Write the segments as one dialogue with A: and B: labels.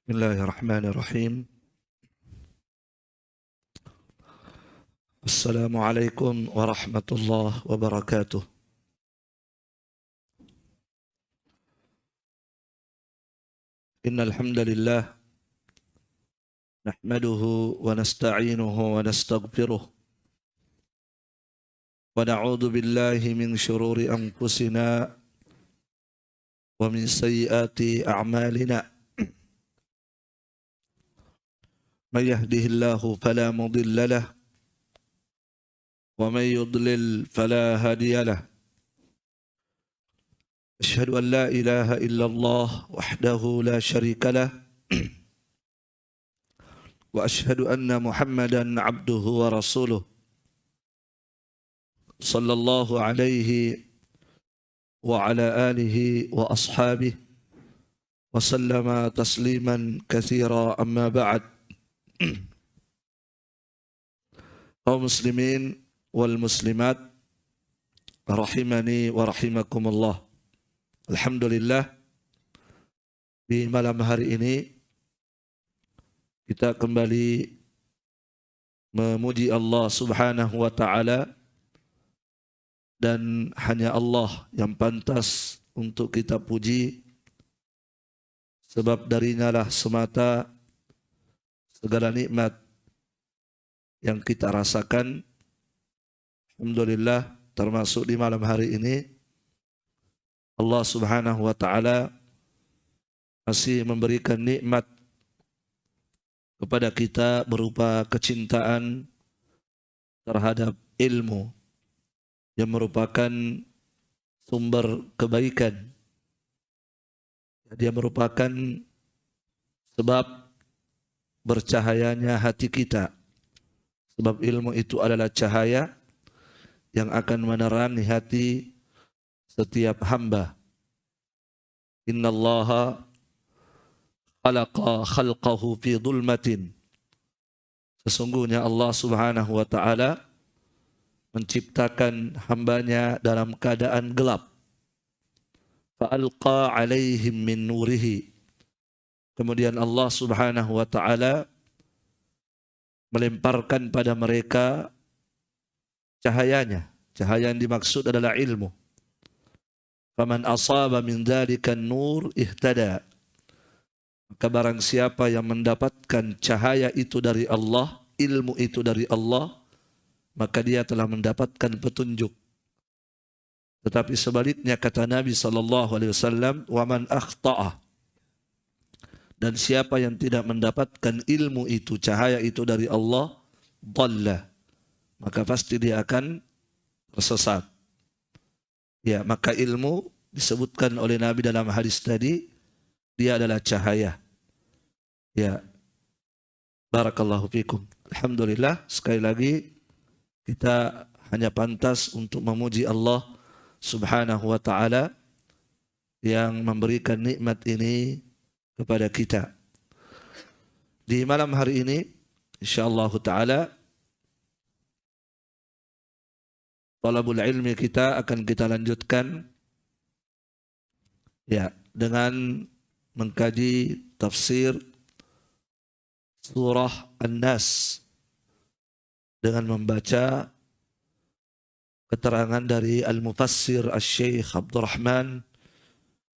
A: Bismillahirrahmanirrahim. Assalamualaikum warahmatullahi wabarakatuh. Innal hamdalillah nahmaduhu wa nasta'inuhu wa nastaghfiruh wa na'udzu billahi min shururi anfusina wa min sayyiati a'malina. Man yahdihillahu fala mudilla lahu wa man yudlil fala hadiya lahu. أشهد أن لا إله إلا الله وحده لا شريك له وأشهد أن محمدا عبده ورسوله صلى الله عليه وعلى آله وأصحابه وسلم تسليما كثيرا أما بعد. kaum muslimin wal muslimat rahimani wa rahimakumullah. Alhamdulillah, di malam hari ini kita kembali memuji Allah Subhanahu wa Ta'ala, dan hanya Allah yang pantas untuk kita puji, sebab darinya lah semata segala nikmat yang kita rasakan. Alhamdulillah, termasuk di malam hari ini Allah Subhanahu wa Ta'ala masih memberikan nikmat kepada kita berupa kecintaan terhadap ilmu yang merupakan sumber kebaikan. Dia merupakan sebab bercahayanya hati kita. Sebab ilmu itu adalah cahaya yang akan menerangi hati setiap hamba. Innallaha khalaqa khalqahu fi dhulmatin. Sesungguhnya Allah Subhanahu wa Ta'ala menciptakan hambanya dalam keadaan gelap. Fa'alqa alaihim min nurihi. Kemudian Allah Subhanahu wa Ta'ala melemparkan pada mereka cahayanya. Cahaya yang dimaksud adalah ilmu. Faman asaba min dzalikan nur ihtada. Maka barang siapa yang mendapatkan cahaya itu dari Allah, ilmu itu dari Allah, maka dia telah mendapatkan petunjuk. Tetapi sebaliknya kata Nabi SAW, wa man akhta'a. Dan siapa yang tidak mendapatkan ilmu itu, cahaya itu dari Allah, dhalla. Maka pasti dia akan tersesat. Ya, maka ilmu disebutkan oleh Nabi dalam hadis tadi, dia adalah cahaya. Ya, barakallahu fikum. Alhamdulillah, sekali lagi kita hanya pantas untuk memuji Allah Subhanahu wa Ta'ala yang memberikan nikmat ini kepada kita. Di malam hari ini, insyaallah ta'ala, talabul ilmi kita akan kita lanjutkan ya dengan mengkaji tafsir surah An-Nas dengan membaca keterangan dari Al-Mufassir Asy-Syaikh Abdurrahman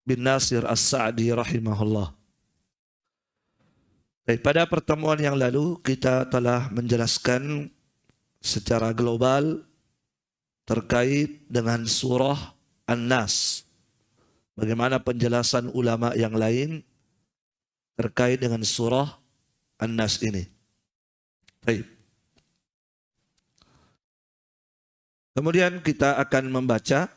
A: bin Nasir As-Sa'di rahimahullah. Pada pertemuan yang lalu kita telah menjelaskan secara global terkait dengan surah An-Nas. Bagaimana penjelasan ulama yang lain terkait dengan surah An-Nas ini. Baik. Kemudian kita akan membaca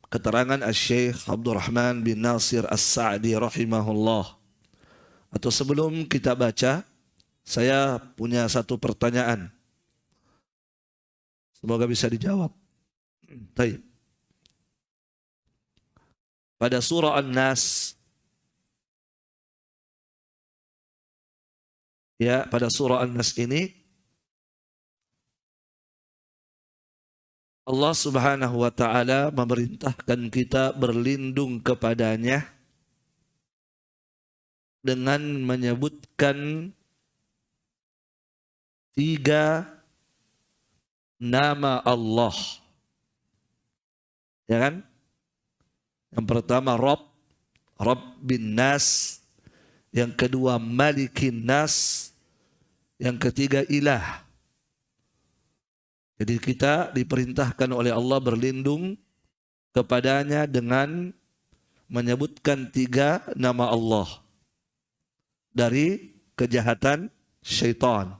A: keterangan Asy-Syaikh Abdurrahman bin Nasir As-Sa'di rahimahullah. Atau sebelum kita baca, saya punya satu pertanyaan. Semoga bisa dijawab. Baik. Pada surah An-Nas, ya, pada surah An-Nas ini Allah Subhanahu wa Ta'ala memerintahkan kita berlindung kepadanya dengan menyebutkan 3 nama Allah. Ya kan? Yang pertama Rabb, Rabbin Nas. Yang kedua Malikin Nas. Yang ketiga Ilah. Jadi kita diperintahkan oleh Allah berlindung kepadanya dengan menyebutkan 3 nama Allah dari kejahatan syaitan,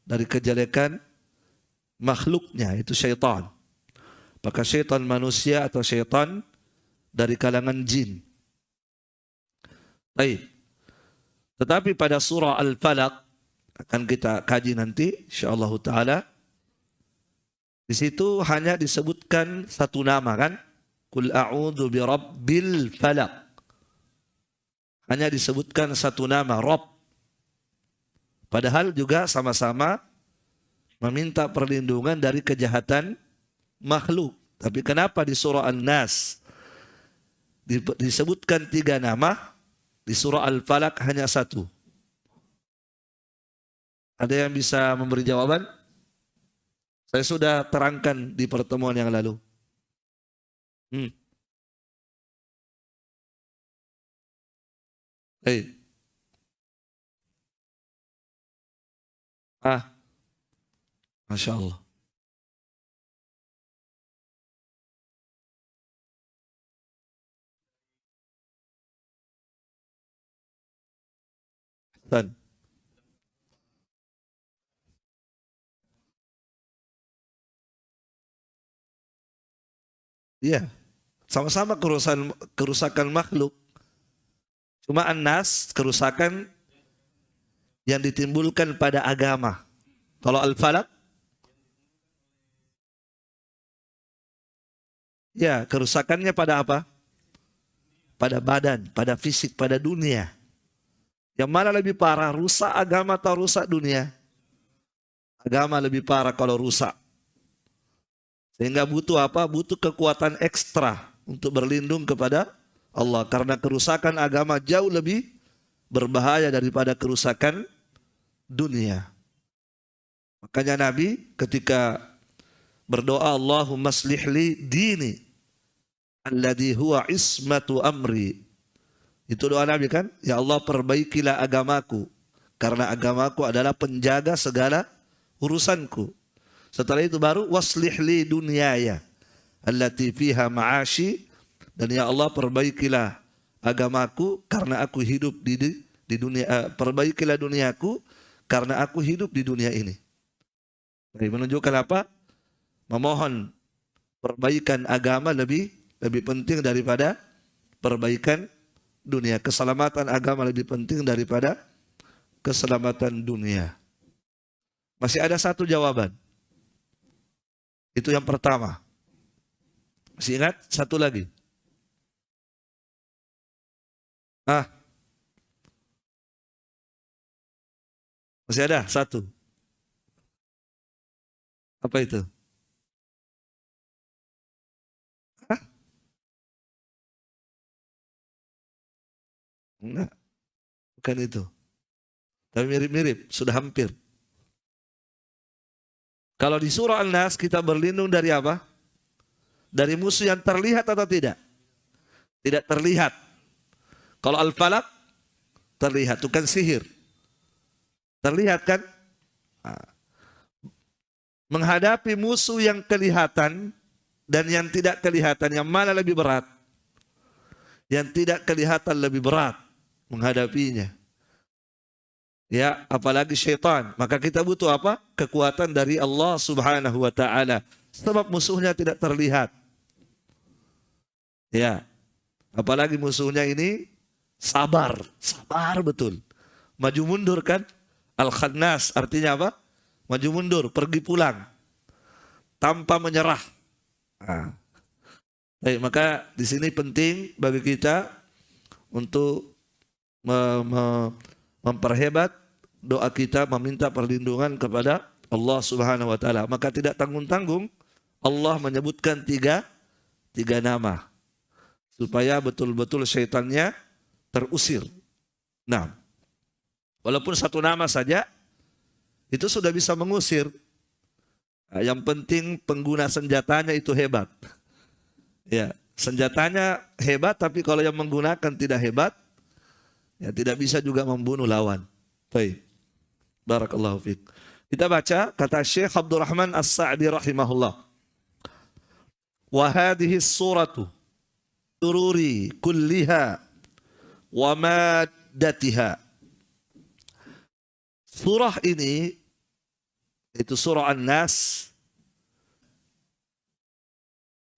A: dari kejelekan makhluknya, itu syaitan. Maka syaitan manusia atau syaitan dari kalangan jin. Baik. Tetapi pada surah Al-Falaq akan kita kaji nanti insyaallah taala. Di situ hanya disebutkan 1 nama kan? Qul a'udzu birabbil falaq. Hanya disebutkan 1 nama, Rabb. Padahal juga sama-sama meminta perlindungan dari kejahatan makhluk. Tapi kenapa di surah An-Nas disebutkan 3 nama, di surah Al-Falaq hanya 1? Ada yang bisa memberi jawaban? Saya sudah terangkan di pertemuan yang lalu. Hey. Masya Allah. Dan iya, sama-sama kerusakan makhluk. Cuma An-Nas kerusakan yang ditimbulkan pada agama. Kalau Al-Falaq, ya kerusakannya pada apa? Pada badan, pada fisik, pada dunia. Yang mana lebih parah, rusak agama atau rusak dunia? Agama lebih parah kalau rusak. Sehingga butuh apa? Butuh kekuatan ekstra untuk berlindung kepada Allah. Karena kerusakan agama jauh lebih berbahaya daripada kerusakan dunia. Makanya Nabi ketika berdoa, Allahumma aslih li dini alladhi huwa ismatu amri. Itu doa Nabi kan? Ya Allah, perbaikilah agamaku. Karena agamaku adalah penjaga segala urusanku. Setelah itu baru waslih li dunyaya allati fiha ma'ashi, dan ya Allah perbaikilah agamaku karena aku hidup di dunia, perbaikilah duniaku karena aku hidup di dunia ini. Jadi menunjukkan apa? Memohon perbaikan agama lebih penting daripada perbaikan dunia. Keselamatan agama lebih penting daripada keselamatan dunia. Masih ada 1 jawaban. Itu yang pertama. Masih ingat? 1 lagi. Masih ada 1. Apa itu? Enggak, bukan itu. Tapi mirip-mirip, sudah hampir. Kalau di surah An-Nas kita berlindung dari apa? Dari musuh yang terlihat atau tidak? Tidak terlihat. Kalau Al-Falaq terlihat, itu kan sihir. Terlihat kan? Menghadapi musuh yang kelihatan dan yang tidak kelihatan, yang mana lebih berat? Yang tidak kelihatan lebih berat menghadapinya. Ya, apalagi syaitan. Maka kita butuh apa? Kekuatan dari Allah Subhanahu wa taala. Sebab musuhnya tidak terlihat. Ya. Apalagi musuhnya ini sabar betul. Maju mundur kan? Al-Khannas artinya apa? Maju mundur, pergi pulang tanpa menyerah. Baik, maka di sini penting bagi kita untuk memperhebat doa kita, meminta perlindungan kepada Allah Subhanahu wa taala. Maka tidak tanggung-tanggung Allah menyebutkan 3 nama supaya betul-betul syaitannya terusir. Nah, walaupun satu nama saja, itu sudah bisa mengusir. Nah, yang penting pengguna senjatanya itu hebat. Ya, senjatanya hebat, tapi kalau yang menggunakan tidak hebat, ya tidak bisa juga membunuh lawan. Baik. Barakallahu fiik. Kita baca kata Syekh Abdurrahman As-Sa'di rahimahullah. Wa hadhihi suratu tururi kulliha wa maddatiha. Surah ini itu surah An-Nas.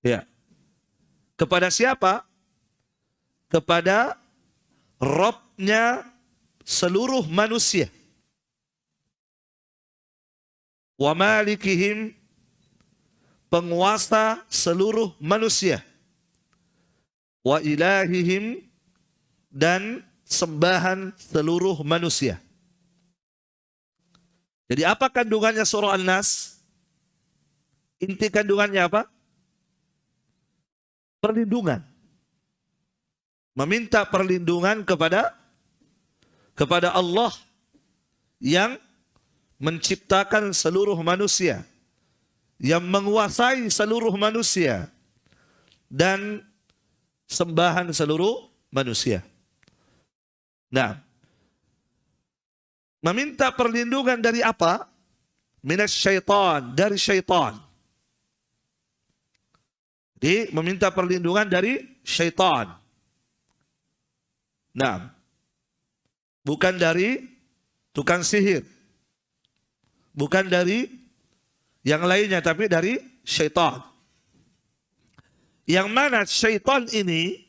A: Ya. Kepada siapa? Kepada Rabbnya seluruh manusia. Wa malikihim, penguasa seluruh manusia. Wa ilahihim, dan sembahan seluruh manusia. Jadi apa kandungannya surah An-Nas? Inti kandungannya apa? Perlindungan. Meminta perlindungan kepada Allah yang menciptakan seluruh manusia, yang menguasai seluruh manusia, dan sembahan seluruh manusia. Nah, meminta perlindungan dari apa? Minas syaitan, dari syaitan. Jadi meminta perlindungan dari syaitan. Nah, bukan dari tukang sihir, bukan dari yang lainnya, tapi dari syaitan. Yang mana syaitan ini,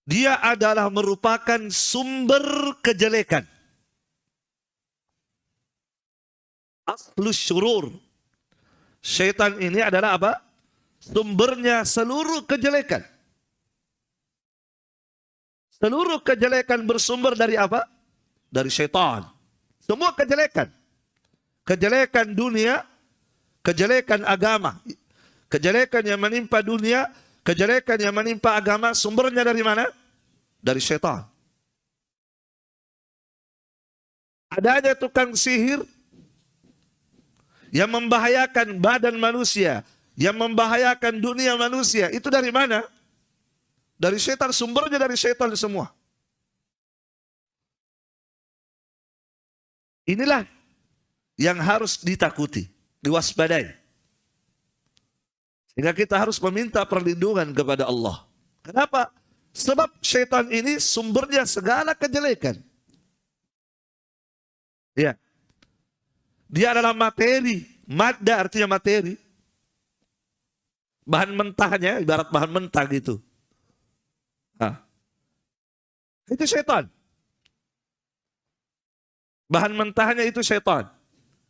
A: dia adalah merupakan sumber kejelekan. Aslus syurur. Syaitan ini adalah apa? Sumbernya seluruh kejelekan. Seluruh kejelekan bersumber dari apa? Dari syaitan. Semua kejelekan. Kejelekan dunia, kejelekan agama. Kejelekan yang menimpa dunia, kejelekan yang menimpa agama, sumbernya dari mana? Dari syaitan. Adanya tukang sihir yang membahayakan badan manusia, yang membahayakan dunia manusia, itu dari mana? Dari syaitan, sumbernya dari syaitan semua. Inilah yang harus ditakuti, diwaspadai. Sehingga kita harus meminta perlindungan kepada Allah. Kenapa? Sebab syaitan ini sumbernya segala kejelekan. Ya. Dia adalah materi, madda artinya materi. Bahan mentahnya, ibarat bahan mentah gitu. Nah, itu syaitan. Bahan mentahnya itu syaitan.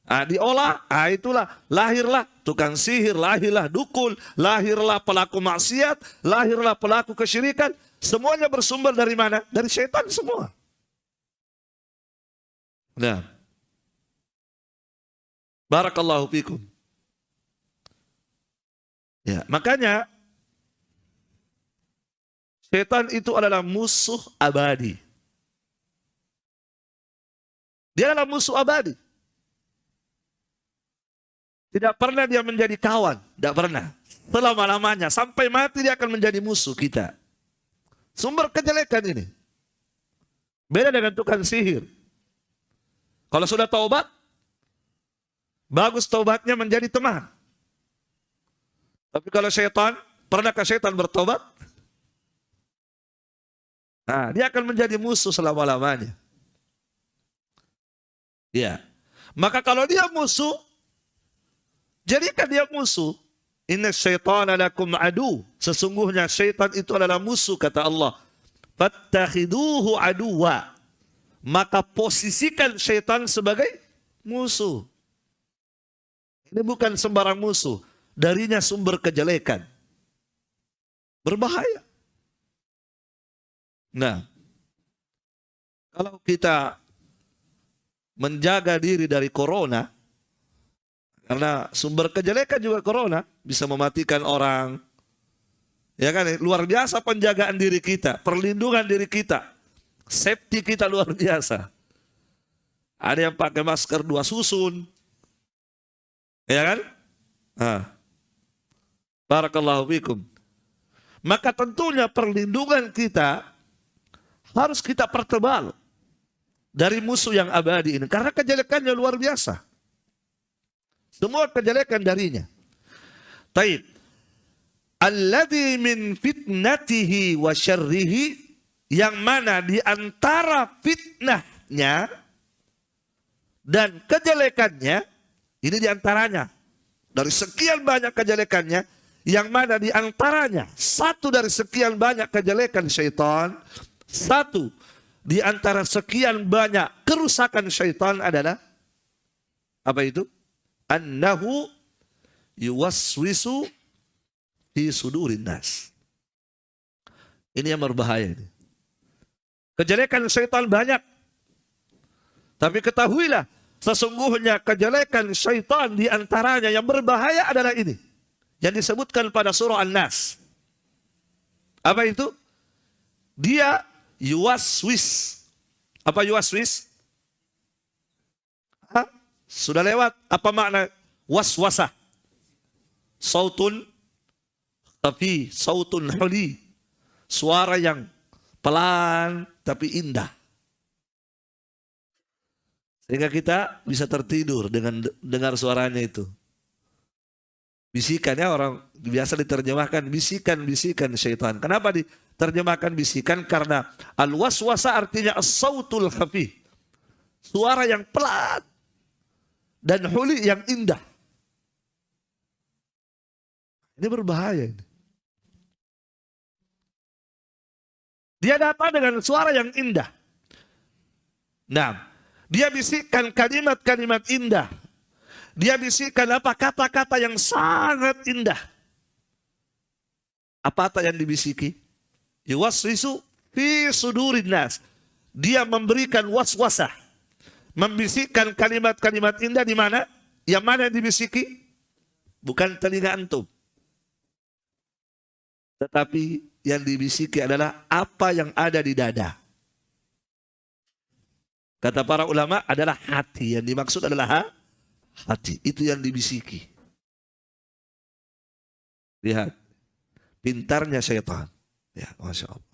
A: Nah, diolah, itulah lahirlah tukang sihir, lahirlah dukun, lahirlah pelaku maksiat, lahirlah pelaku kesyirikan. Semuanya bersumber dari mana? Dari syaitan semua. Nah, barakallahu fikum. Ya, makanya syaitan itu adalah musuh abadi. Dia adalah musuh abadi. Tidak pernah dia menjadi kawan. Tidak pernah. Selama-lamanya. Sampai mati dia akan menjadi musuh kita. Sumber kejelekan ini. Beda dengan tukang sihir. Kalau sudah taubat, bagus taubatnya menjadi teman. Tapi kalau syaitan, pernahkah syaitan bertobat? Nah, dia akan menjadi musuh selama-lamanya. Ya. Maka kalau dia musuh, jadikan dia musuh. Inna syaitana lakum adu. Sesungguhnya syaitan itu adalah musuh, kata Allah. Fattakhiduhu aduwa. Maka posisikan syaitan sebagai musuh. Ini bukan sembarang musuh. Darinya sumber kejelekan. Berbahaya. Nah, kalau kita menjaga diri dari corona, karena sumber kejelekan juga corona, bisa mematikan orang. Ya kan, luar biasa penjagaan diri kita, perlindungan diri kita. Safety kita luar biasa. Ada yang pakai masker 2 susun. Ya kan? Barakallahu fikum. Maka tentunya perlindungan kita harus kita pertebal dari musuh yang abadi ini. Karena kejelekannya luar biasa. Semua kejelekan darinya. Taib. Alladzi min fitnatihi wa syarrihi, yang mana di antara fitnahnya dan kejelekannya, ini di antaranya dari sekian banyak kejelekannya, yang mana di antaranya satu dari sekian banyak kejelekan syaitan, satu di antara sekian banyak kerusakan syaitan adalah apa itu? Annahu yuwaswisu fi sudurin nas. Ini yang berbahaya ini. Kejelekan syaitan banyak. Tapi ketahuilah, sesungguhnya kejelekan syaitan di antaranya yang berbahaya adalah ini. Yang disebutkan pada surah An-Nas. Apa itu? Dia yuwaswis. Apa yuwaswis? Sudah lewat. Apa makna waswasah? Sautun tapi sautun huli. Suara yang pelan tapi indah. Sehingga kita bisa tertidur dengan dengar suaranya itu. Bisikannya orang biasa diterjemahkan bisikan-bisikan syaitan. Kenapa diterjemahkan bisikan? Karena al-waswasa artinya as-sautul khafi. Suara yang pelan dan huli yang indah. Ini berbahaya ini. Dia datang dengan suara yang indah. Nah, dia bisikkan kalimat-kalimat indah. Dia bisikkan apa kata-kata yang sangat indah. Apa yang dibisiki? Yuwaswisu fi sudurin nas. Dia memberikan waswasah. Membisikkan kalimat-kalimat indah di mana? Yang mana yang dibisiki? Bukan telinga antum. Tetapi yang dibisiki adalah apa yang ada di dada. Kata para ulama adalah hati. Yang dimaksud adalah hati. Itu yang dibisiki. Lihat. Pintarnya syaitan. Ya, Masya Allah.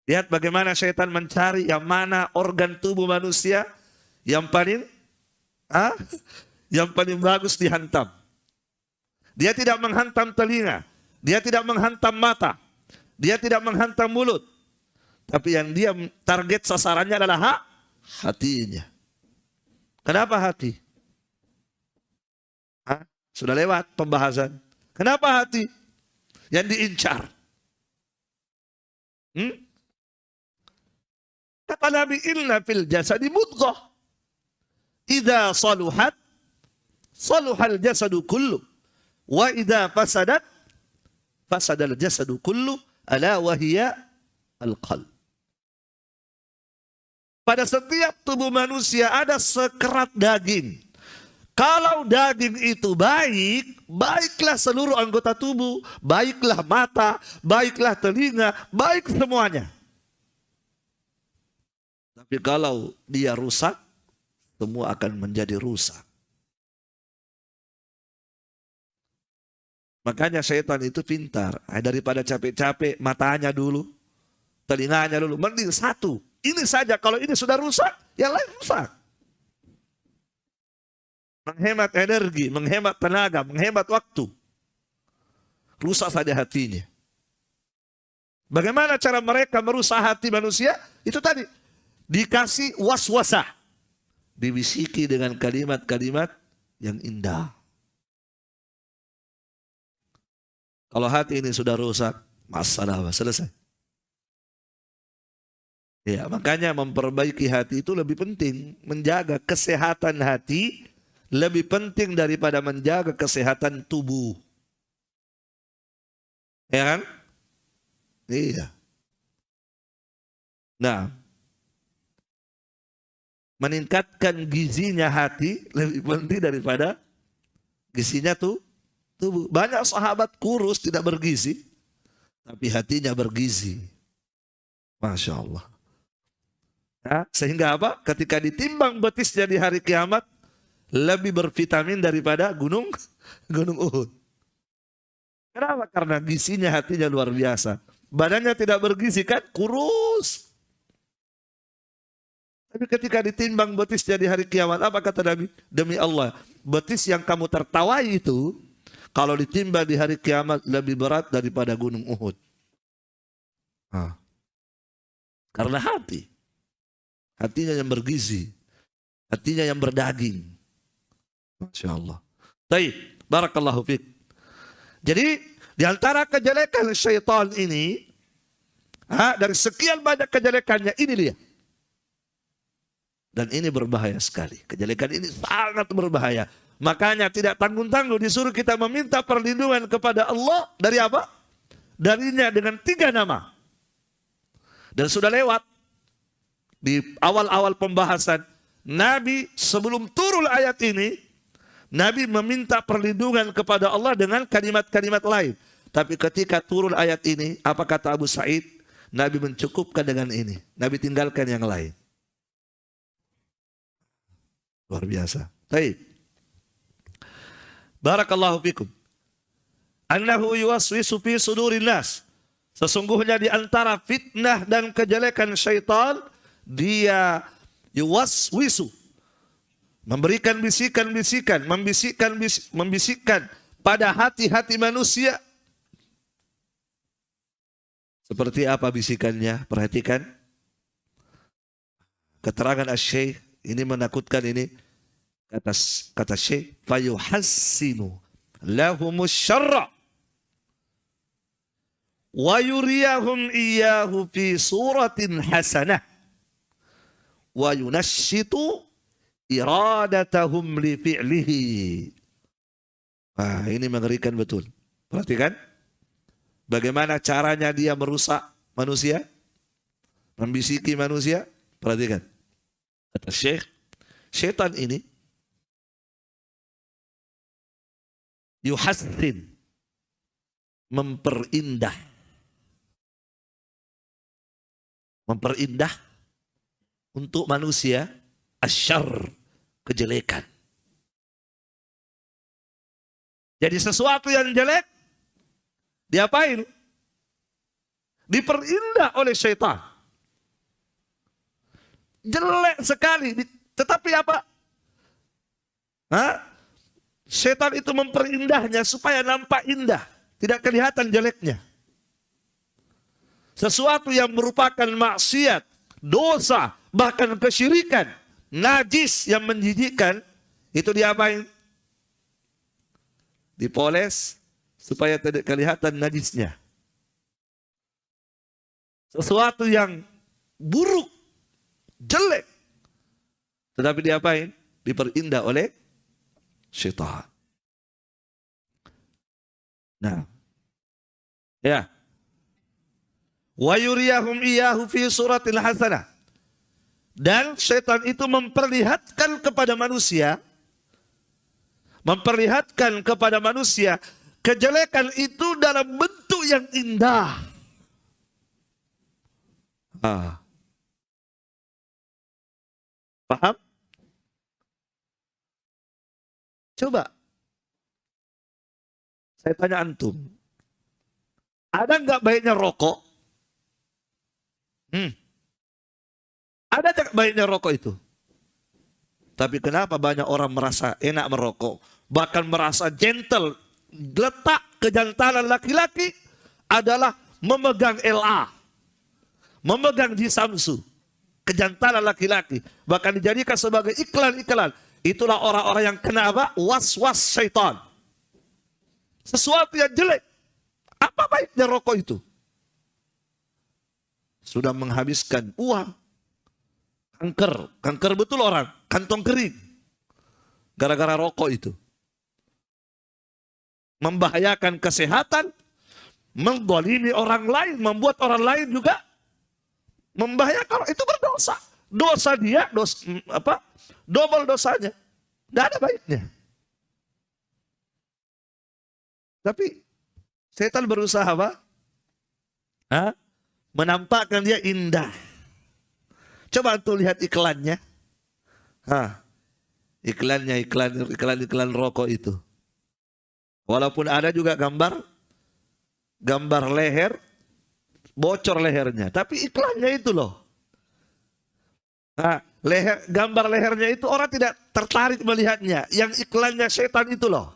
A: Lihat bagaimana syaitan mencari yang mana organ tubuh manusia yang paling bagus dihantam. Dia tidak menghantam telinga. Dia tidak menghantam mata. Dia tidak menghantam mulut. Tapi yang dia target sasarannya adalah hatinya. Kenapa hati? Sudah lewat pembahasan. Kenapa hati? Yang diincar. Kata Nabi, inna fil jasadi mudghah. Idza saluhat, saluhal jasadu kullu. Wa idza fasadat, fasadal jasadu kullu. Ala wahiyya al-qalb. Pada setiap tubuh manusia ada sekerat daging. Kalau daging itu baik, baiklah seluruh anggota tubuh, baiklah mata, baiklah telinga, baik semuanya. Tapi kalau dia rusak, semua akan menjadi rusak. Makanya syaitan itu pintar. Daripada capek-capek, matanya dulu, telinganya dulu. Mending satu. Ini saja, kalau ini sudah rusak, yang lain rusak. Menghemat energi, menghemat tenaga, menghemat waktu. Rusak saja hatinya. Bagaimana cara mereka merusak hati manusia? Itu tadi. Dikasih waswasah. Dibisiki dengan kalimat-kalimat yang indah. Kalau hati ini sudah rusak, masalah selesai. Ya, makanya memperbaiki hati itu lebih penting. Menjaga kesehatan hati lebih penting daripada menjaga kesehatan tubuh. Ya kan? Iya. Nah, meningkatkan gizinya hati lebih penting daripada gizinya tubuh. Banyak sahabat kurus tidak bergizi, tapi hatinya bergizi. Masya Allah. Ya, sehingga apa? Ketika ditimbang betisnya di hari kiamat, lebih bervitamin daripada gunung Gunung Uhud. Kenapa? Karena gizinya hatinya luar biasa. Badannya tidak bergizi kan? Kurus. Tapi ketika ditimbang betisnya di hari kiamat, apa kata Nabi? Demi Allah, betis yang kamu tertawai itu, kalau ditimbang di hari kiamat lebih berat daripada gunung Uhud. Nah, karena hati. Hatinya yang bergizi. Hatinya yang berdaging. Masya Allah. Baik, barakallahu fiik. Jadi di antara kejelekan syaitan ini, dari sekian banyak kejelekannya, ini dia. Dan ini berbahaya sekali. Kejelekan ini sangat berbahaya. Makanya tidak tanggung-tanggung disuruh kita meminta perlindungan kepada Allah dari apa? Darinya dengan 3 nama. Dan sudah lewat di awal-awal pembahasan, Nabi sebelum turun ayat ini, Nabi meminta perlindungan kepada Allah dengan kalimat-kalimat lain. Tapi ketika turun ayat ini, apa kata Abu Sa'id? Nabi mencukupkan dengan ini. Nabi tinggalkan yang lain. Luar biasa. Baik. Barakallahu fikum. Annahu yuwaswisu fi sudurin nas. Sesungguhnya di antara fitnah dan kejelekan syaitan, dia yuwaswisu, memberikan bisikan-bisikan, membisikkan pada hati-hati manusia. Seperti apa bisikannya? Perhatikan. Keterangan Asy-Syaikh ini menakutkan ini. Kata Syekh, fayuhassinu lahumus syarra wa yuriyahum iyyahu fi suratin hasanah wa yunashitu iradatahum li fi'lihi. Ini mengerikan betul. Perhatikan. Bagaimana caranya dia merusak manusia? Membisiki manusia? Perhatikan. Kata Syekh, syaitan ini yuhassin, memperindah untuk manusia asyarr, kejelekan. Jadi sesuatu yang jelek diapain? Diperindah oleh syaitan. Jelek sekali, tetapi apa? Syaitan itu memperindahnya supaya nampak indah, tidak kelihatan jeleknya. Sesuatu yang merupakan maksiat, dosa, bahkan kesyirikan, najis yang menjijikkan, itu diapain? Dipoles supaya tidak kelihatan najisnya. Sesuatu yang buruk, jelek, tetapi diapain? Diperindah oleh syaitan. Nah, ya. Wa yuriyahum iyyahu fi suratil hasanah. Dan syaitan itu memperlihatkan kepada manusia, kejelekan itu dalam bentuk yang indah. Paham? Coba saya tanya antum, ada nggak baiknya rokok? Ada nggak baiknya rokok itu? Tapi kenapa banyak orang merasa enak merokok, bahkan merasa gentle? Letak kejantanan laki-laki adalah memegang LA, memegang di Samsu. Kejantanan laki-laki bahkan dijadikan sebagai iklan-iklan. Itulah orang-orang yang kena apa? Was-was syaitan. Sesuatu yang jelek. Apa baiknya rokok itu? Sudah menghabiskan uang. Kanker betul orang. Kantong kering. Gara-gara rokok itu. Membahayakan kesehatan. Mendolimi orang lain. Membuat orang lain juga membahayakan. Itu berdosa. Dosa dia, double dosanya. Tidak ada baiknya. Tapi setan berusaha apa? Menampakkan dia indah. Coba antum lihat iklannya. Iklannya iklan rokok itu. Walaupun ada juga gambar leher, bocor lehernya, tapi iklannya itu loh. Gambar lehernya itu orang tidak tertarik melihatnya. Yang iklannya setan itu loh.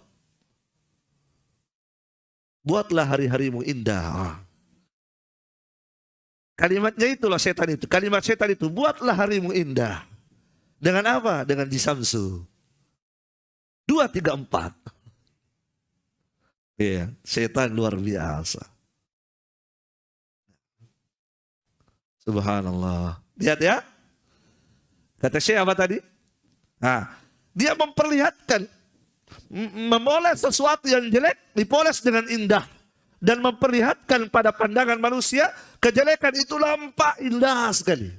A: Buatlah hari-harimu indah. Kalimatnya itu loh setan itu. Kalimat setan itu, buatlah harimu indah. Dengan apa? Dengan di Samsu. 2, 3, 4. Iya, setan luar biasa. Subhanallah. Lihat ya. Kata Syekh apa tadi? Dia memperlihatkan, memoles sesuatu yang jelek, dipoles dengan indah. Dan memperlihatkan pada pandangan manusia, kejelekan itu nampak indah sekali.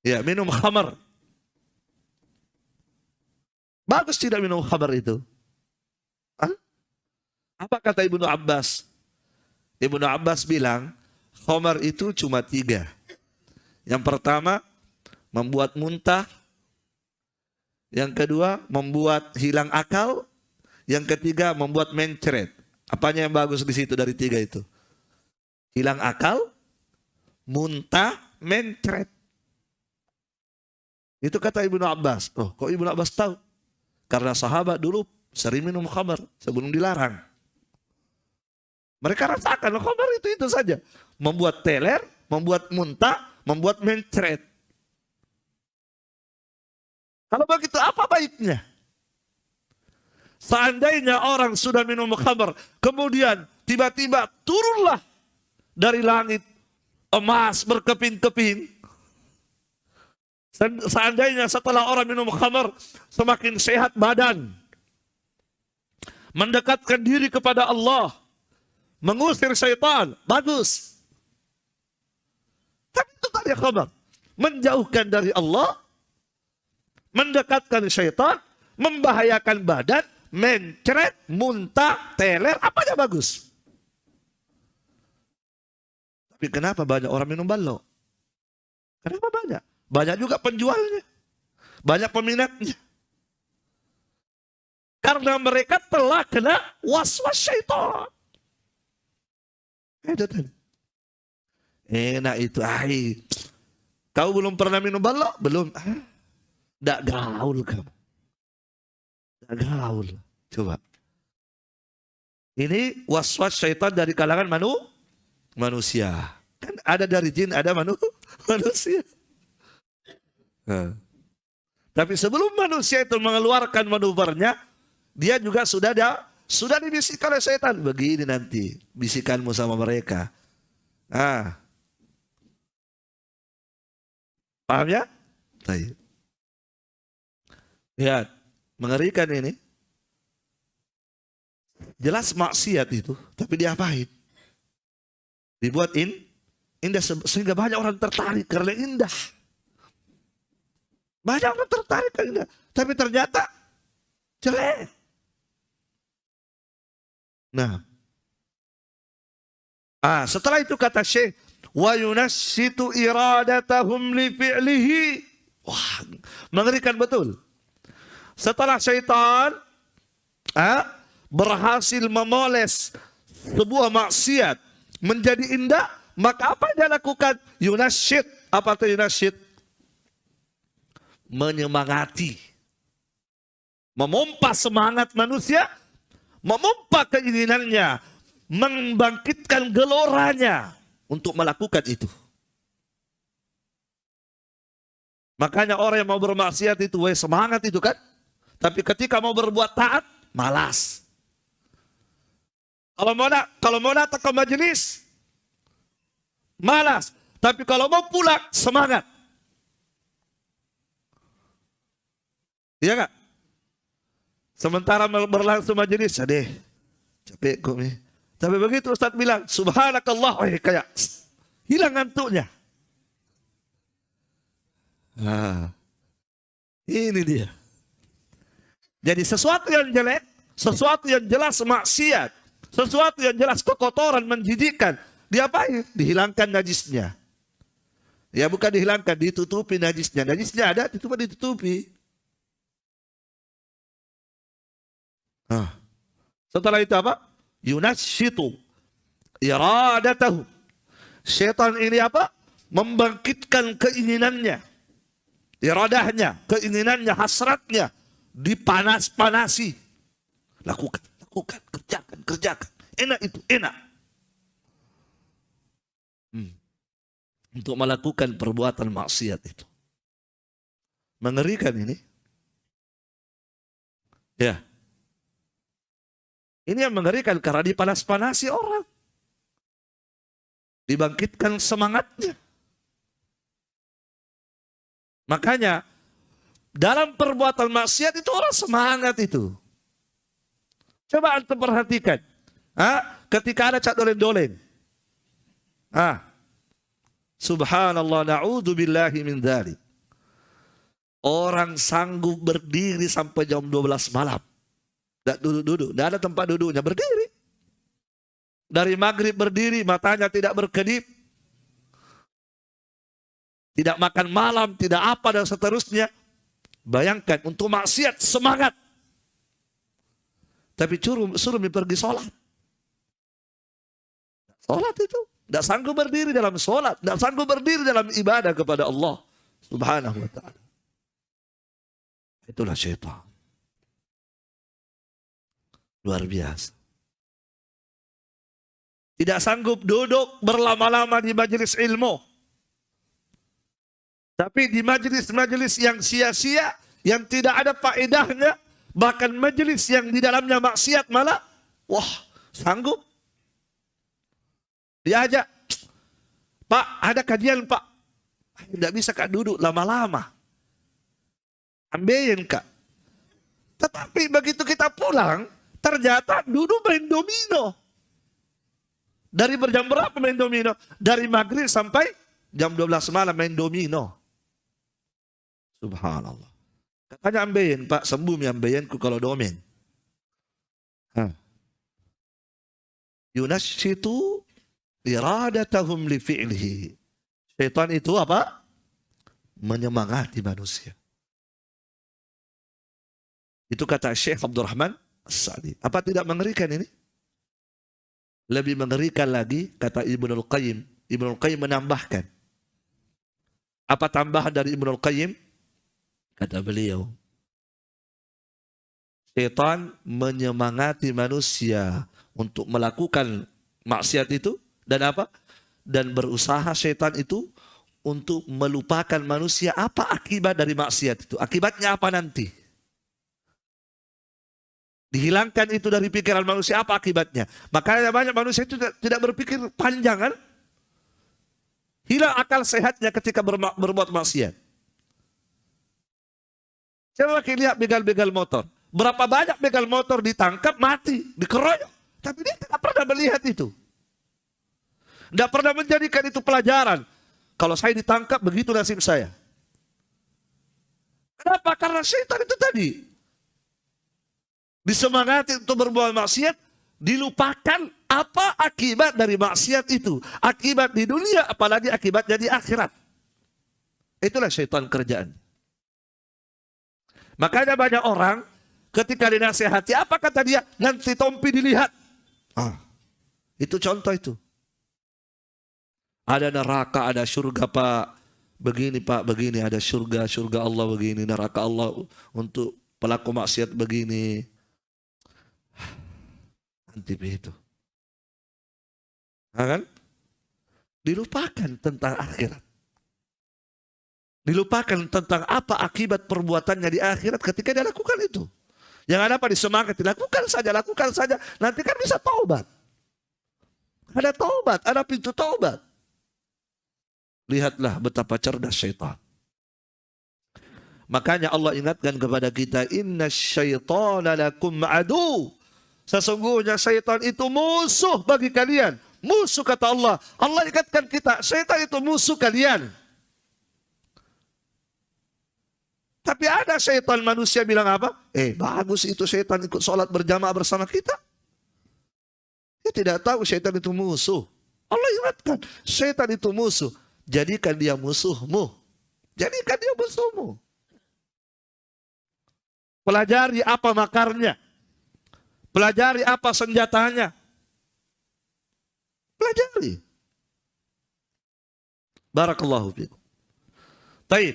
A: Ya, minum khamar. Bagus tidak minum khamar itu? Apa kata Ibnu Abbas? Ibnu Abbas bilang, khamar itu cuma 3. Yang pertama, membuat muntah. Yang kedua, membuat hilang akal. Yang ketiga, membuat mencret. Apanya yang bagus di situ dari 3 itu? Hilang akal, muntah, mencret. Itu kata Ibnu Abbas. Oh, kok Ibnu Abbas tahu? Karena sahabat dulu sering minum khamar sebelum dilarang. Mereka rasakan khamar itu saja. Membuat teler, membuat muntah, membuat mencret. Kalau begitu apa baiknya? Seandainya orang sudah minum khamar, kemudian tiba-tiba turunlah dari langit emas berkeping-keping. Seandainya setelah orang minum khamar semakin sehat badan, mendekatkan diri kepada Allah, mengusir syaitan, bagus. Tapi itu tadi khamar. Menjauhkan dari Allah, mendekatkan syaitan, membahayakan badan, mencret, muntah, teler, apanya bagus. Tapi kenapa banyak orang minum balo? Kenapa banyak? Banyak juga penjualnya. Banyak peminatnya. Karena mereka telah kena was-was syaitan. Enak itu. Kau belum pernah minum balo? Belum. Nggak gaul kamu. Nggak gaul. Coba. Ini was-was syaitan dari kalangan manusia. Kan ada dari jin, ada manusia. Tapi sebelum manusia itu mengeluarkan manuvernya, dia juga sudah dibisikkan oleh setan. Begini nanti bisikanmu sama mereka. Paham ya? Lihat, mengerikan ini. Jelas maksiat itu, tapi diapain? Dibuat indah sehingga banyak orang tertarik karena indah. Banyak orang tertarik karena indah, tapi ternyata jelek. Nah, setelah itu kata Syekh, wa yunassitu iradatahum li fi'lihi. Wah, mengerikan betul. Setelah syaitan berhasil memoles sebuah maksiat menjadi indah, maka apa yang dia lakukan? Yunasyid. Apa itu yunasyid? Menyemangati, memompa semangat manusia, memompa keinginannya, membangkitkan geloranya untuk melakukan itu. Makanya orang yang mau bermaksiat itu semangat itu kan, tapi ketika mau berbuat taat malas. Kalau mau datang ke majelis malas, tapi kalau mau pulang semangat. Iya gak? Sementara berlangsung majelis, adeh, capek kok nih. Tapi begitu Ustaz bilang, subhanakallah, kayak hilang ngantuknya. Ini dia. Jadi sesuatu yang jelek, sesuatu yang jelas maksiat, sesuatu yang jelas kekotoran, menjijikkan, diapain? Dihilangkan najisnya. Ya bukan dihilangkan, ditutupi najisnya. Najisnya ada, ditutupi. Setelah itu apa? Yunashitu iradatahu. Syaitan ini apa? Membangkitkan keinginannya, iradahnya, keinginannya, hasratnya, dipanas-panasi. Lakukan, kerjakan. Enak itu, enak. Untuk melakukan perbuatan maksiat itu. Mengerikan ini. Ya. Ini yang mengerikan karena dipanas-panasi orang. Dibangkitkan semangatnya. Makanya dalam perbuatan maksiat itu orang semangat itu. Coba antum perhatikan. Ketika ada cak dolen-dolen. Subhanallah, na'udzubillahi min dzalik. Orang sanggup berdiri sampai jam 12 malam. Tidak duduk-duduk, tidak ada tempat duduknya, berdiri. Dari maghrib berdiri, matanya tidak berkedip. Tidak makan malam, tidak apa dan seterusnya. Bayangkan, untuk maksiat semangat. Tapi suruh pergi sholat. Sholat itu. Tidak sanggup berdiri dalam sholat. Tidak sanggup berdiri dalam ibadah kepada Allah Subhanahu wa ta'ala. Itulah syaitan. Luar biasa. Tidak sanggup duduk berlama-lama di majelis ilmu. Tapi di majelis-majelis yang sia-sia, yang tidak ada faedahnya, bahkan majelis yang di dalamnya maksiat malah, wah, sanggup. Diajak, Pak, ada kajian Pak. Tidak bisa Kak duduk lama-lama. Ambilin Kak. Tetapi begitu kita pulang, ternyata duduk main domino. Dari berjam berapa main domino? Dari maghrib sampai jam 12 malam main domino. Subhanallah. Katanya ambilin Pak, sembuh mi ambilinku kalau domen. Yunashitu iradatahum li fi'lihi. Syaitan itu apa? Menyemangati manusia. Itu kata Syekh Abdurrahman As-Sa'di. Apa tidak mengerikan ini? Lebih mengerikan lagi kata Ibnul Qayyim. Ibnul Qayyim menambahkan. Apa tambahan dari Ibnul Qayyim? Kata beliau, syaitan menyemangati manusia untuk melakukan maksiat itu dan apa? Dan berusaha syaitan itu untuk melupakan manusia apa akibat dari maksiat itu. Akibatnya apa nanti? Dihilangkan itu dari pikiran manusia, apa akibatnya? Makanya banyak manusia itu tidak berpikir panjang kan? Hilang akal sehatnya ketika berbuat maksiat. Coba kita lihat begal-begal motor. Berapa banyak begal motor ditangkap, mati, dikeroyok. Tapi dia tidak pernah melihat itu. Tidak pernah menjadikan itu pelajaran. Kalau saya ditangkap, begitu nasib saya. Kenapa? Karena syaitan itu tadi. Disemangati untuk berbuat maksiat, dilupakan apa akibat dari maksiat itu. Akibat di dunia, apalagi akibatnya di akhirat. Itulah syaitan kerjaan. Makanya banyak orang ketika dinasihati, apa kata dia? Nanti tompi dilihat. Itu contoh itu. Ada neraka, ada surga Pak. Begini Pak, begini. Ada surga Allah begini. Neraka Allah untuk pelaku maksiat begini. Nanti begitu. Kan? Dilupakan tentang akhirat. Dilupakan tentang apa akibat perbuatannya di akhirat ketika dia lakukan itu. Yang ada apa? Disemangati. Lakukan saja. Nanti kan bisa taubat. Ada taubat, ada pintu taubat. Lihatlah betapa cerdas syaitan. Makanya Allah ingatkan kepada kita, inna syaitana lakum adu. Sesungguhnya syaitan itu musuh bagi kalian. Musuh kata Allah. Allah ingatkan kita, syaitan itu musuh kalian. Tapi ada syaitan manusia bilang apa? Bagus itu syaitan ikut sholat berjamaah bersama kita. Dia tidak tahu syaitan itu musuh. Allah ingatkan, setan itu musuh. Jadikan dia musuhmu. Jadikan dia musuhmu. Pelajari apa makarnya. Pelajari apa senjatanya. Pelajari. Barakallahu fiikum. Baik.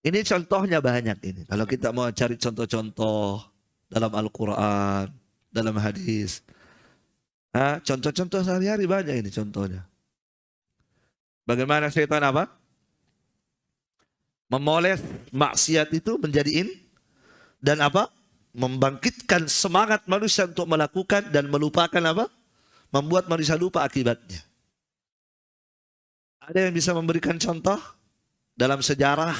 A: Ini contohnya banyak ini. Kalau kita mau cari contoh-contoh dalam Al-Quran, dalam hadis. Contoh-contoh sehari-hari banyak ini contohnya. Bagaimana setan apa? Memoles maksiat itu menjadiin dan apa? Membangkitkan semangat manusia untuk melakukan dan melupakan apa? Membuat manusia lupa akibatnya. Ada yang bisa memberikan contoh dalam sejarah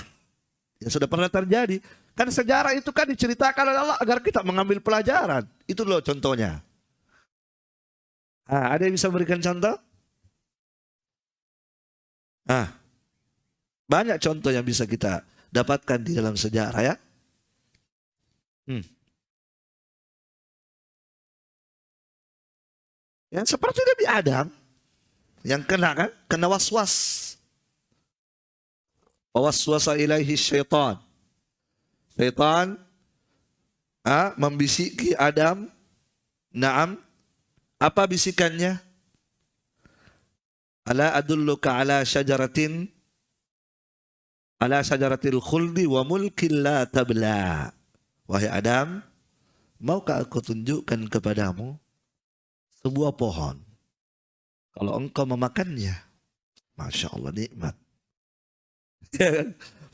A: yang sudah pernah terjadi. Kan sejarah itu kan diceritakan oleh Allah agar kita mengambil pelajaran. Itu loh contohnya. Ada yang bisa memberikan contoh? Banyak contoh yang bisa kita dapatkan di dalam sejarah ya. Yang seperti Nabi Adam yang kena waswas. Waswasa ilaihi syaitan. Syaitan membisiki Adam. Naam. Apa bisikannya? Ala adulluka ala syajaratil khuldi wa mulkin la tabla. Wahai Adam, maukah aku tunjukkan kepadamu sebuah pohon? Kalau engkau memakannya, Masya Allah nikmat.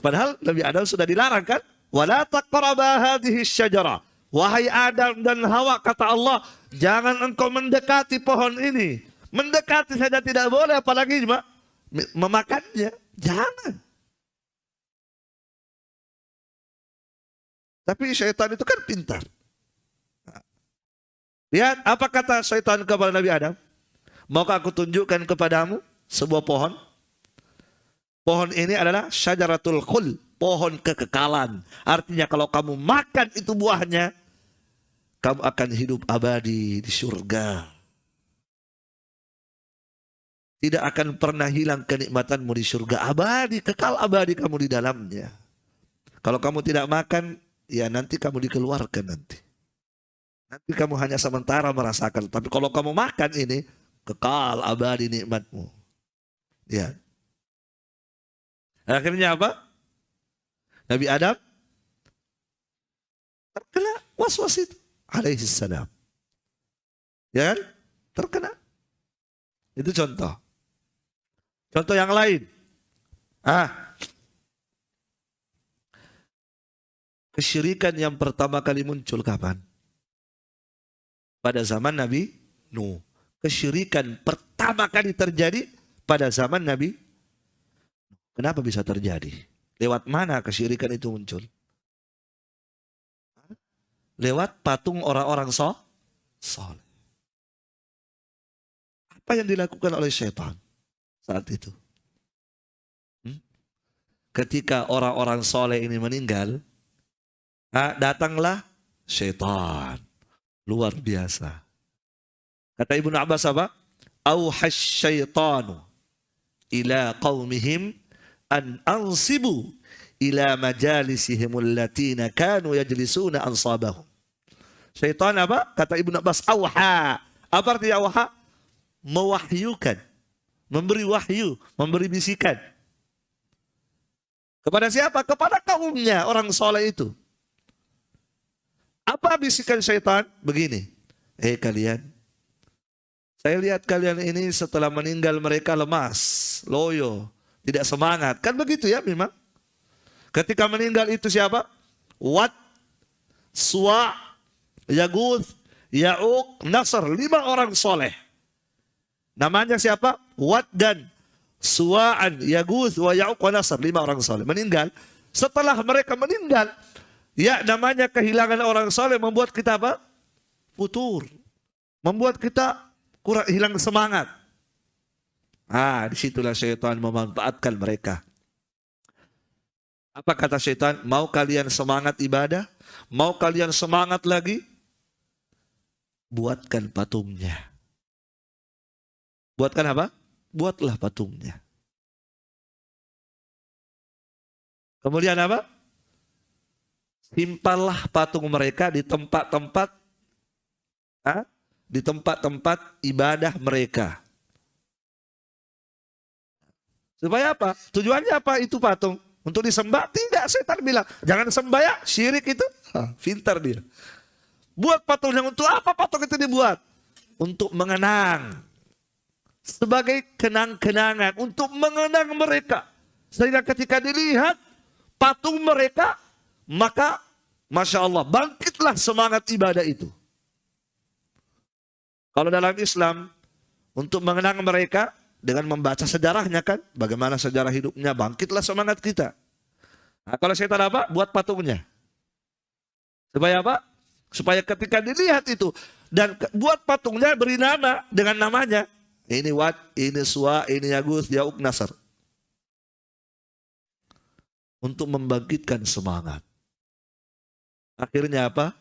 A: Padahal Nabi Adam sudah dilarang kan? Wala taqraba hadhihi syajarah. Wahai Adam dan Hawa, kata Allah, jangan engkau mendekati pohon ini. Mendekati saja tidak boleh, apalagi memakannya. Jangan. Tapi syaitan itu kan pintar. Lihat apa kata syaitan kepada Nabi Adam. Maukah aku tunjukkan kepadamu sebuah pohon? Pohon ini adalah syajaratul khul, pohon kekekalan. Artinya kalau kamu makan itu buahnya, kamu akan hidup abadi di surga. Tidak akan pernah hilang kenikmatanmu di surga. Abadi, kekal abadi kamu di dalamnya. Kalau kamu tidak makan, ya nanti kamu dikeluarkan nanti. Nanti kamu hanya sementara merasakan. Tapi kalau kamu makan ini, kekal abadi nikmatmu. Ya. Akhirnya apa? Nabi Adam terkena waswas itu. Alaihissalam. Ya kan? Terkena. Itu contoh. Contoh yang lain. Kesyirikan yang pertama kali muncul kapan? Pada zaman Nabi Nuh. Kesyirikan pertama kali terjadi pada zaman Nabi. Kenapa bisa terjadi? Lewat mana kesyirikan itu muncul? Lewat patung orang-orang soleh. Apa yang dilakukan oleh syaitan saat itu? Ketika orang-orang soleh ini meninggal, datanglah syaitan. Luar biasa. Kata Ibnu Abbas apa? Auhash syaitanu ila qaumihim an ansibu ila majalisihim allatina kanu yajlisuna ansabahum. Syaitan apa? Kata Ibnu Abbas, auha. Apa artinya auha? Mewahyukan, memberi wahyu, memberi bisikan. Kepada siapa? Kepada kaumnya, orang soleh itu. Apa bisikan syaitan? Begini, kalian, saya lihat kalian ini setelah meninggal mereka lemas, loyo, tidak semangat. Kan begitu ya memang. Ketika meninggal itu siapa? Wat, Suwa, Yaguth, Ya'uq, Nasr. 5 orang soleh. Namanya siapa? Wat dan Suwa'an, Yaguth, wa Ya'uq, wa Nasr. 5 orang soleh. Meninggal. Setelah mereka meninggal, ya namanya kehilangan orang soleh membuat kita apa? Futur. Membuat kita kurang hilang semangat. Disitulah syaitan memanfaatkan mereka. Apa kata syaitan? Mau kalian semangat ibadah? Mau kalian semangat lagi? Buatkan patungnya. Buatkan apa? Buatlah patungnya. Kemudian apa? Simpanlah patung mereka di tempat-tempat di tempat-tempat ibadah mereka. Supaya apa? Tujuannya apa itu patung? Untuk disembah? Tidak, setan bilang. Jangan sembah ya, syirik itu. Pintar dia. Buat patungnya untuk apa patung itu dibuat? Untuk mengenang. Sebagai kenang-kenangan. Untuk mengenang mereka. Sehingga ketika dilihat patung mereka, maka Masya Allah, bangkitlah semangat ibadah itu. Kalau dalam Islam, untuk mengenang mereka, dengan membaca sejarahnya kan, bagaimana sejarah hidupnya, bangkitlah semangat kita. Nah, kalau setan apa? Buat patungnya. Supaya apa? Supaya ketika dilihat itu, dan buat patungnya beri nama dengan namanya. Ini Wat, ini Suwa, ini Yagus, Yauk, Nasr. Untuk membangkitkan semangat. Akhirnya apa?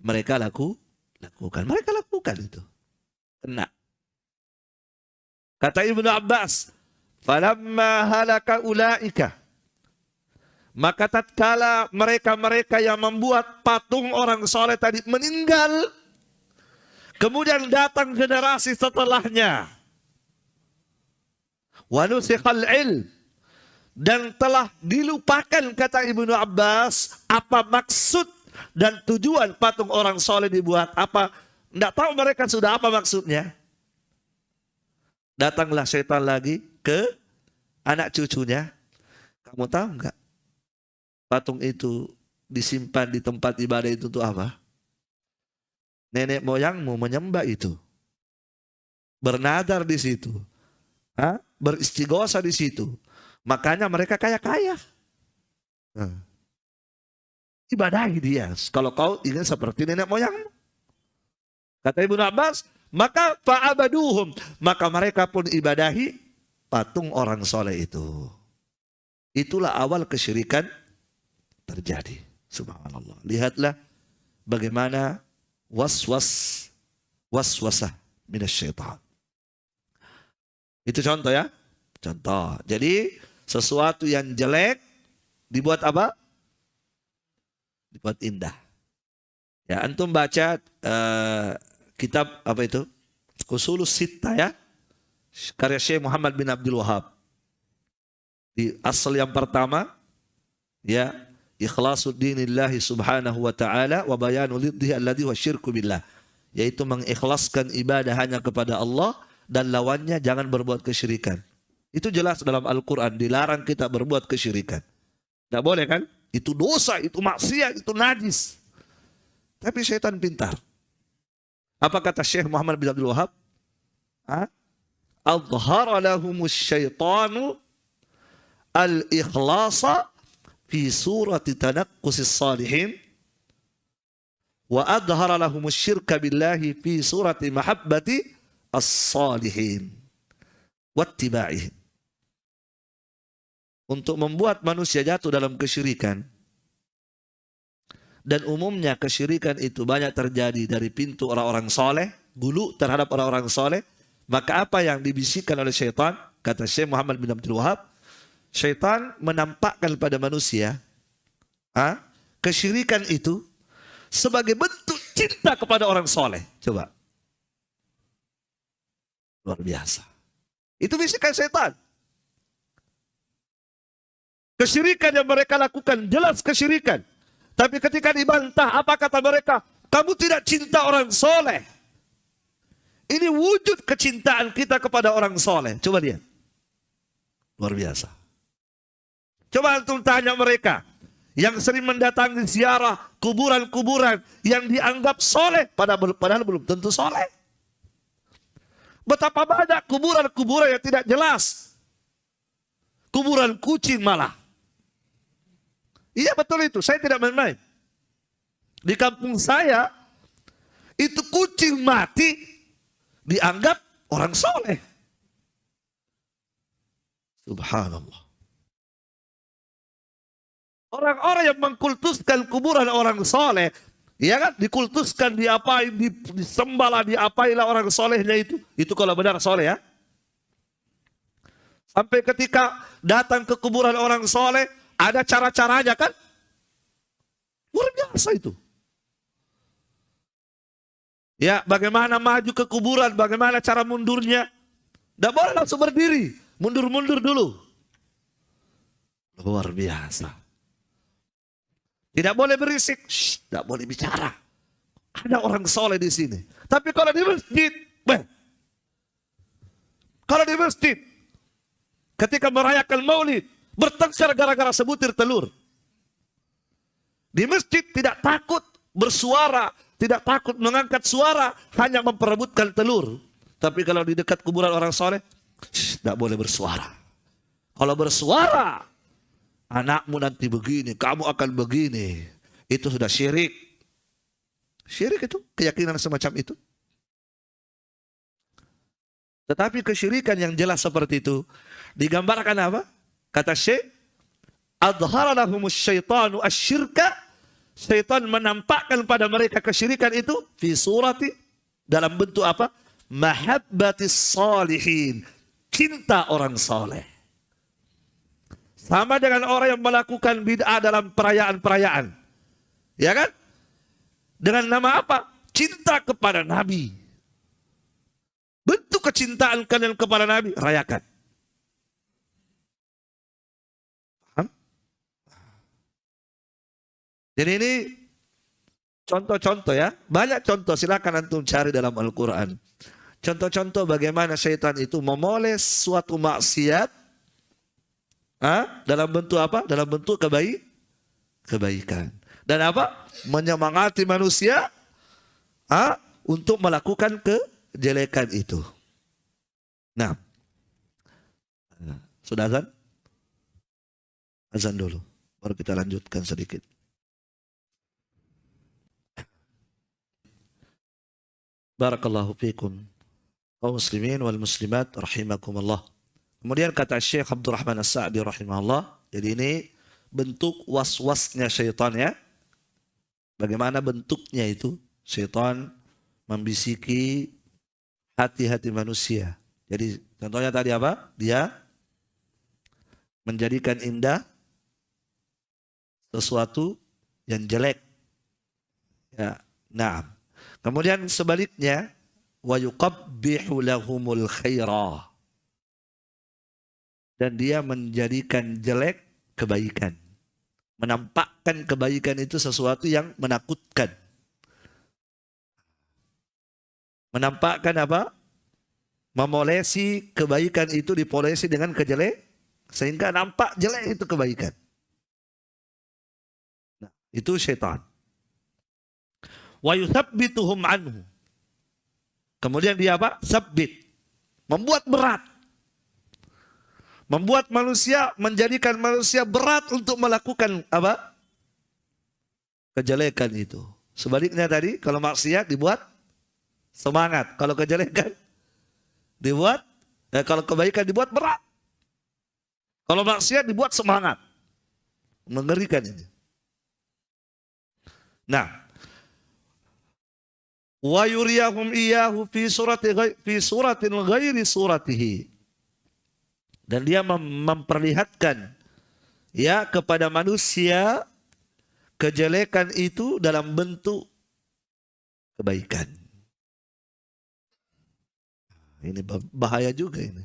A: Mereka lakukan. Mereka lakukan itu. Kena. Kata Ibnu Abbas, falamma halaka ulaika, maka tatkala mereka-mereka yang membuat patung orang soleh tadi meninggal, kemudian datang generasi setelahnya, wa nusikhal ilm, dan telah dilupakan, kata Ibnu Abbas, apa maksud dan tujuan patung orang soleh dibuat. Apa? Tidak tahu mereka sudah apa maksudnya. Datanglah setan lagi ke anak cucunya. Kamu tahu enggak? Patung itu disimpan di tempat ibadah itu untuk apa? Nenek moyangmu menyembah itu. Bernadar di situ. Beristighosa di situ. Makanya mereka kaya-kaya. Ibadahi dia. Kalau kau ingin seperti nenek moyangmu. Kata Ibnu Abbas, maka fa'abaduhum, maka mereka pun ibadahi patung orang soleh itu. Itulah awal kesyirikan terjadi. Subhanallah. Lihatlah bagaimana waswasah minasyaitan. Itu contoh ya. Contoh. Jadi sesuatu yang jelek dibuat apa? Dibuat indah. Ya, antum baca kitab apa itu? Ushulus Sittah ya. Karya Syekh Muhammad bin Abdul Wahab. Di asal yang pertama ya, ikhlasuddinillahi subhanahu wa ta'ala wa bayanu liddihi alladhi wa syirku billah. Yaitu mengikhlaskan ibadah hanya kepada Allah dan lawannya jangan berbuat kesyirikan. Itu jelas dalam Al-Quran, dilarang kita berbuat kesyirikan. Tidak boleh kan? Itu dosa, itu maksiat, itu najis. Tapi syaitan pintar. Apa kata Syekh Muhammad bin Abdul Wahab? Adhara lahumus syaitanu al-ikhlasa fi surati tanaqqusis salihin wa adhara lahumus syirka billahi fi surati mahabbati as-salihin wattiba'ihim. Untuk membuat manusia jatuh dalam kesyirikan. Dan umumnya kesyirikan itu banyak terjadi dari pintu orang-orang soleh, gulu terhadap orang-orang soleh. Maka apa yang dibisikkan oleh syaitan, kata Syekh Muhammad bin Abdul Wahab, syaitan menampakkan pada manusia kesyirikan itu sebagai bentuk cinta kepada orang soleh. Coba. Luar biasa. Itu bisikan syaitan. Kesyirikan yang mereka lakukan jelas kesyirikan. Tapi ketika dibantah, apa kata mereka? Kamu tidak cinta orang soleh. Ini wujud kecintaan kita kepada orang soleh. Coba lihat. Luar biasa. Coba antum tanya mereka. Yang sering mendatangi ziarah kuburan-kuburan yang dianggap soleh. Padahal belum tentu soleh. Betapa banyak kuburan-kuburan yang tidak jelas. Kuburan kucing malah. Iya betul itu, saya tidak main-main. Di kampung saya, itu kucing mati dianggap orang soleh. Subhanallah. Orang-orang yang mengkultuskan kuburan orang soleh, ya kan, dikultuskan, diapain, disembahlah, diapailah orang solehnya itu. Itu kalau benar soleh ya. Sampai ketika datang ke kuburan orang soleh, ada cara-caranya kan? Luar biasa itu. Ya, bagaimana maju ke kuburan, bagaimana cara mundurnya. Tidak boleh langsung berdiri, mundur-mundur dulu. Luar biasa. Tidak boleh berisik, tidak boleh bicara. Ada orang soleh di sini. Tapi kalau di masjid, kalau di masjid, ketika merayakan maulid, bertengkar gara-gara sebutir telur. Di masjid tidak takut bersuara, tidak takut mengangkat suara, hanya memperebutkan telur. Tapi kalau di dekat kuburan orang soleh, tidak boleh bersuara. Kalau bersuara, anakmu nanti begini, kamu akan begini. Itu sudah syirik. Syirik itu, keyakinan semacam itu. Tetapi kesyirikan yang jelas seperti itu, digambarkan apa? Kata Syekh, adhara lahumus syaitanu asyirka. Syaitan menampakkan pada mereka kesyirikan itu fi surati, dalam bentuk apa? Mahabbatis salihin, cinta orang soleh. Sama dengan orang yang melakukan bid'ah dalam perayaan-perayaan. Ya kan? Dengan nama apa? Cinta kepada Nabi. Bentuk kecintaan kalian kepada Nabi, rayakan. Jadi ini contoh-contoh ya. Banyak contoh, silakan antum cari dalam Al-Quran. Contoh-contoh bagaimana syaitan itu memoles suatu maksiat dalam bentuk apa? Dalam bentuk kebaikan. Dan apa? Menyemangati manusia untuk melakukan kejelekan itu. Nah, sudah azan? Azan dulu, baru kita lanjutkan sedikit. Barakallahu fikum, kaum muslimin wal muslimat rahimakumullah. Kemudian kata Syekh Abdurrahman As-Sa'di rahimahullah, jadi ini bentuk was-wasnya syaitan ya. Bagaimana bentuknya itu? Syaitan membisiki hati-hati manusia. Jadi contohnya tadi apa? Dia menjadikan indah sesuatu yang jelek. Ya, nah. Kemudian sebaliknya, wa yuqabbihu lahumul khaira. Dan dia menjadikan jelek kebaikan. Menampakkan kebaikan itu sesuatu yang menakutkan. Menampakkan apa? Memolesi kebaikan itu dipolesi dengan kejelek, sehingga nampak jelek itu kebaikan. Nah, itu syaitan. Wa yuthabbituhum anhu. Kemudian dia apa? Sabbit. Membuat berat. Membuat manusia, menjadikan manusia berat untuk melakukan apa? Kejelekan itu. Sebaliknya tadi, kalau maksiat dibuat semangat. Kalau kejelekan dibuat, kalau kebaikan dibuat berat. Kalau maksiat dibuat semangat. Mengerikan ini. Nah, wa yuriyahum iyyahu fi suratin ghairi suratihi. Dan dia memperlihatkan ya kepada manusia kejelekan itu dalam bentuk kebaikan. Ini bahaya juga ini.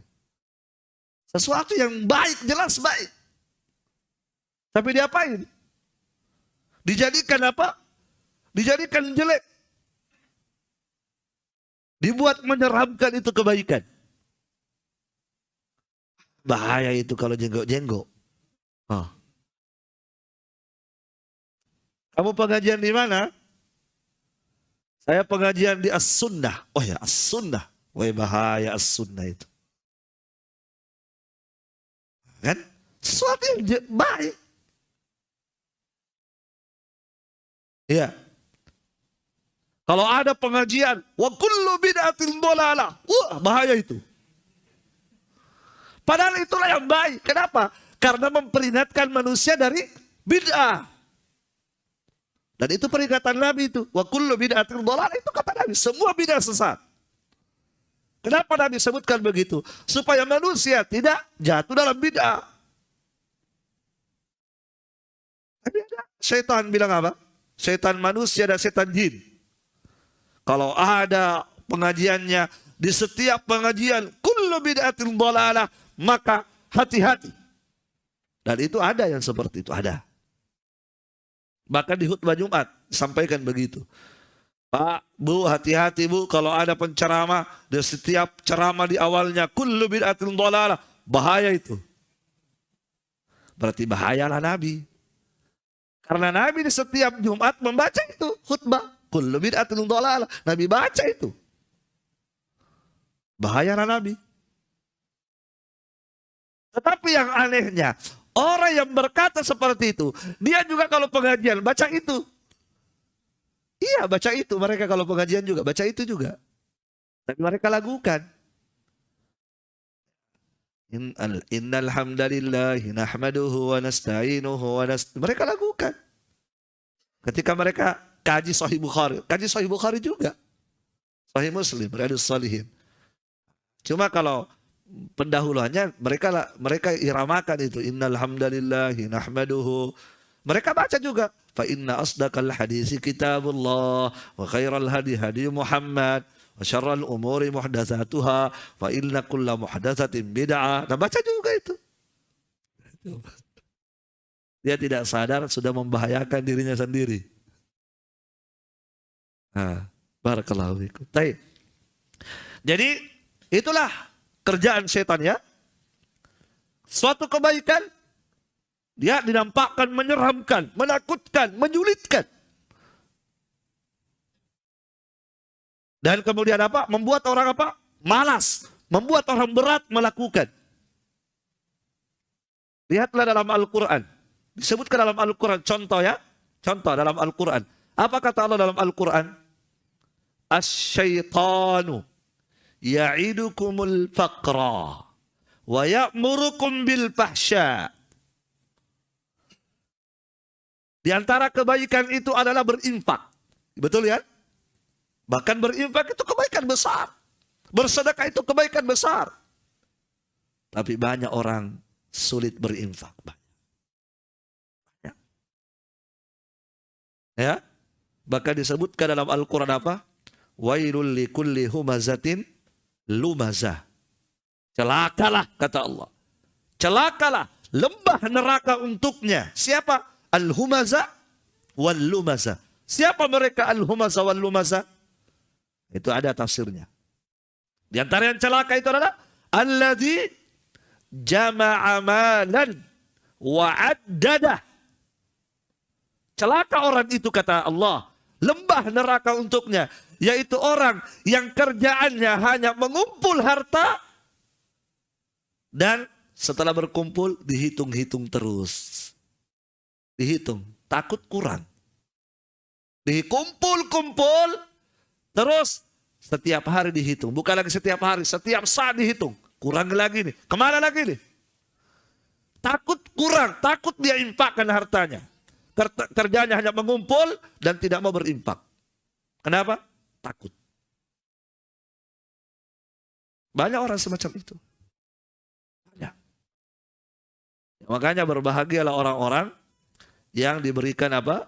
A: Sesuatu yang baik, jelas baik. Tapi diapain? Dijadikan apa? Dijadikan jelek. Dibuat menyeramkan itu kebaikan. Bahaya itu kalau jenggok-jenggok. Kamu pengajian di mana? Saya pengajian di As-Sunnah. Oh ya, As-Sunnah. Wah, bahaya As-Sunnah itu. Kan? Sesuatu yang baik. Iya. Kalau ada pengajian, wa kullu bid'atin dhalalah. Wah, bahaya itu. Padahal itulah yang baik. Kenapa? Karena memperingatkan manusia dari bid'ah. Dan itu peringatan Nabi itu. Wa kullu bid'atin dhalalah, itu kata Nabi. Semua bid'ah sesat. Kenapa Nabi sebutkan begitu? Supaya manusia tidak jatuh dalam bid'ah. Tapi ada setan bilang apa? Setan manusia dan setan jin. Kalau ada pengajiannya, di setiap pengajian kullu bid'atin dhalalah, maka hati-hati. Dan itu ada yang seperti itu, ada. Bahkan di khutbah Jumat sampaikan begitu. Pak, Bu, hati-hati Bu, kalau ada penceramah, di setiap ceramah di awalnya kullu bid'atin dhalalah, bahaya itu. Berarti bahayalah Nabi. Karena Nabi di setiap Jumat membaca itu khutbah kullu bid'atin dhalalah. Nabi baca itu. Bahayalah Nabi. Tetapi yang anehnya, orang yang berkata seperti itu, dia juga kalau pengajian baca itu. Iya, baca itu. Mereka kalau pengajian juga baca itu juga. Tapi mereka lakukan. Innal hamdalillahi nahmaduhu wa nasta'inuhu wa mereka lakukan. Ketika mereka kaji Sahih Bukhari juga. Sahih Muslim, Riyadhus Shalihin. Cuma kalau pendahuluannya mereka iramakan itu innal hamdalillahi nahmaduhu. Mereka baca juga fa inna asdaqal hadisi kitabullah wa khairal hadi hadi Muhammad wa syarrul umuri muhdatsatuha fa inna kulla muhdatsatin bid'ah. Nah, baca juga itu. Dia tidak sadar sudah membahayakan dirinya sendiri. Nah, barakallahu fikum. Baik. Jadi itulah kerjaan setan ya. Suatu kebaikan dia dinampakkan menyeramkan, menakutkan, menyulitkan. Dan kemudian apa? Membuat orang apa? Malas, membuat orang berat melakukan. Lihatlah dalam Al-Qur'an. Disebutkan dalam Al-Qur'an contoh ya. Contoh dalam Al-Qur'an. Apa kata Allah dalam Al-Qur'an? Asy-syaitanu ya'idukumul faqra wa ya'murukum bil fahsya. Di antara kebaikan itu adalah berinfak. Betul ya? Bahkan berinfak itu kebaikan besar. Bersedekah itu kebaikan besar. Tapi banyak orang sulit berinfak. Ya? Bahkan disebutkan dalam Al-Quran apa? Wailul likulli humazatin lumazah. Celakalah kata Allah. Celakalah lembah neraka untuknya. Siapa? Al-humaza wal lumaza. Siapa mereka al-humaza wal lumaza? Itu ada tafsirnya. Di antara yang celaka itu adalah alladzi jama'a malan wa addadah. Celaka orang itu kata Allah. Lembah neraka untuknya. Yaitu orang yang kerjaannya hanya mengumpul harta. Dan setelah berkumpul dihitung-hitung terus. Dihitung, takut kurang. Dikumpul-kumpul, terus setiap hari dihitung. Bukan lagi setiap hari, setiap saat dihitung. Kurang lagi nih, kemana lagi nih? Takut kurang, takut dia infakkan hartanya. Kerjanya hanya mengumpul dan tidak mau berinfak. Kenapa? Takut. Banyak orang semacam itu. Banyak. Makanya berbahagialah orang-orang yang diberikan apa?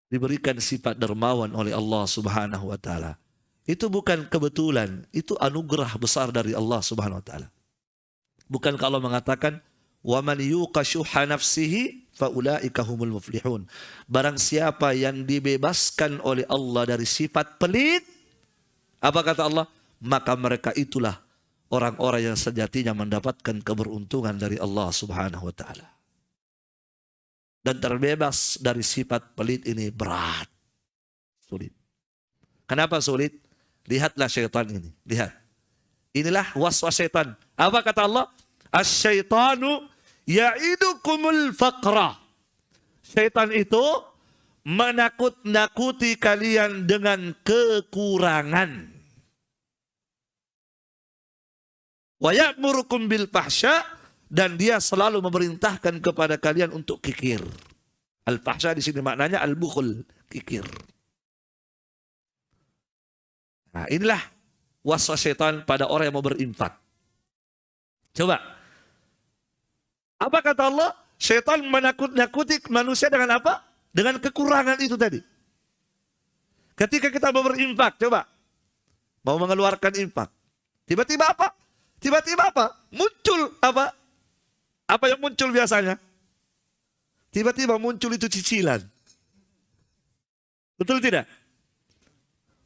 A: Diberikan sifat dermawan oleh Allah Subhanahu wa taala. Itu bukan kebetulan, itu anugerah besar dari Allah Subhanahu wa taala. Bukan kalau mengatakan wa man yuqa syuhha nafsihi faulaika humul muflihun. Barang siapa yang dibebaskan oleh Allah dari sifat pelit, apa kata Allah? Maka mereka itulah orang-orang yang sejatinya mendapatkan keberuntungan dari Allah Subhanahu wa taala. Dan terbebas dari sifat pelit ini berat. Sulit. Kenapa sulit? Lihatlah syaitan ini. Lihat. Inilah waswas syaitan. Apa kata Allah? Asy-syaitanu ya'idukumul faqra. Syaitan itu menakut-nakuti kalian dengan kekurangan. Wa ya'murukum bil fahsya. Dan dia selalu memerintahkan kepada kalian untuk kikir. Al-fahsya di sini maknanya al-bukhul, kikir. Nah, inilah waswas syaitan pada orang yang mau berinfak. Coba. Apa kata Allah? Syaitan menakut-nakuti manusia dengan apa? Dengan kekurangan itu tadi. Ketika kita mau berinfak, coba. Mau mengeluarkan infak. Tiba-tiba apa? Tiba-tiba apa? Muncul apa? Apa yang muncul biasanya? Tiba-tiba muncul itu cicilan. Betul tidak?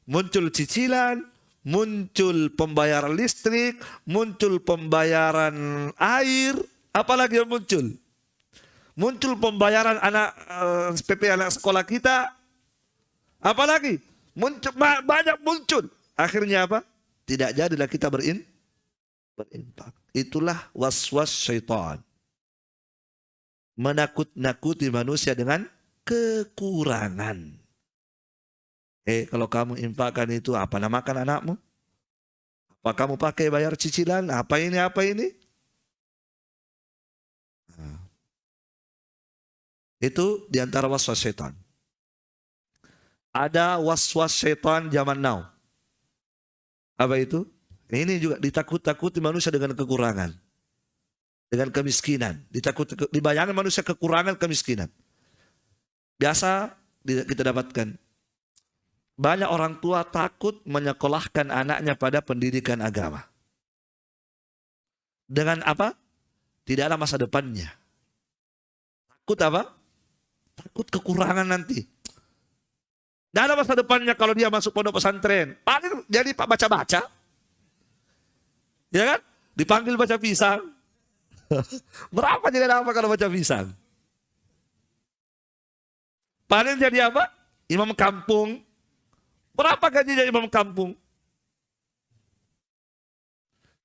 A: Muncul cicilan, muncul pembayaran listrik, muncul pembayaran air, apalagi yang muncul? Muncul pembayaran anak PP anak sekolah kita, apalagi? Muncul, banyak muncul. Akhirnya apa? Tidak jadilah kita berinfak. Itulah waswas syaitan. Menakut-nakuti manusia dengan kekurangan. Kalau kamu infakkan itu, apa namakan anakmu? Apa kamu pakai bayar cicilan? Apa ini, apa ini? Nah, itu diantara waswas syaitan. Ada waswas syaitan zaman now. Apa itu? Ini juga ditakut-takuti manusia dengan kekurangan. Dengan kemiskinan. Dibayangkan manusia kekurangan, kemiskinan. Biasa kita dapatkan. Banyak orang tua takut menyekolahkan anaknya pada pendidikan agama. Dengan apa? Tidak ada masa depannya. Takut apa? Takut kekurangan nanti. Tidak ada masa depannya kalau dia masuk pondok pesantren. Paling jadi pak baca-baca. Ya kan? Dipanggil baca pisang. Berapa jadi apa kalau baca pisang? Paling jadi apa? Imam kampung. Berapa gajinya imam kampung?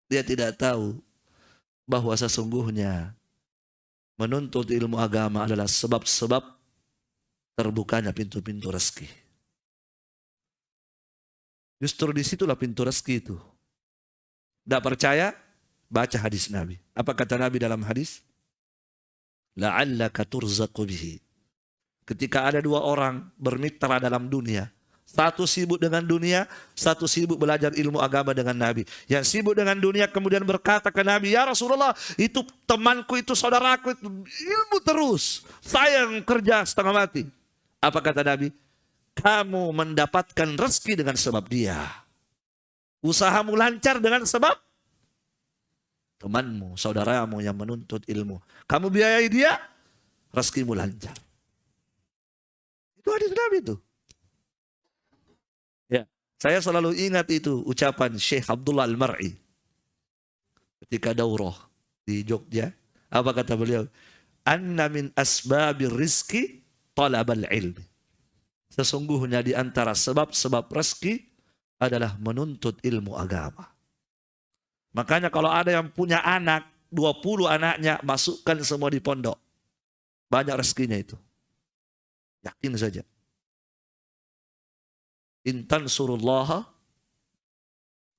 A: Dia tidak tahu bahwa sesungguhnya menuntut ilmu agama adalah sebab-sebab terbukanya pintu-pintu rezeki. Justru disitulah pintu rezeki itu. Tidak percaya? Baca hadis Nabi. Apa kata Nabi dalam hadis? La'allaka turzaqu bihi. Ketika ada dua orang bermitra dalam dunia, satu sibuk dengan dunia, satu sibuk belajar ilmu agama dengan Nabi. Yang sibuk dengan dunia kemudian berkata ke Nabi, ya Rasulullah, itu temanku, itu saudaraku, itu ilmu terus. Saya yang kerja setengah mati. Apa kata Nabi? Kamu mendapatkan rezeki dengan sebab dia. Usahamu lancar dengan sebab temanmu, saudaramu yang menuntut ilmu. Kamu biayai dia, rezekimu lancar. Itu hadis Nabi itu. Ya, saya selalu ingat itu ucapan Syekh Abdullah Al-Mar'i ketika daurah di Jogja. Apa kata beliau? Anna min asbabir rizki talabal ilmi. Sesungguhnya di antara sebab-sebab rezeki adalah menuntut ilmu agama. Makanya kalau ada yang punya anak, 20 anaknya, masukkan semua di pondok. Banyak rezekinya itu. Yakin saja. Intan surullaha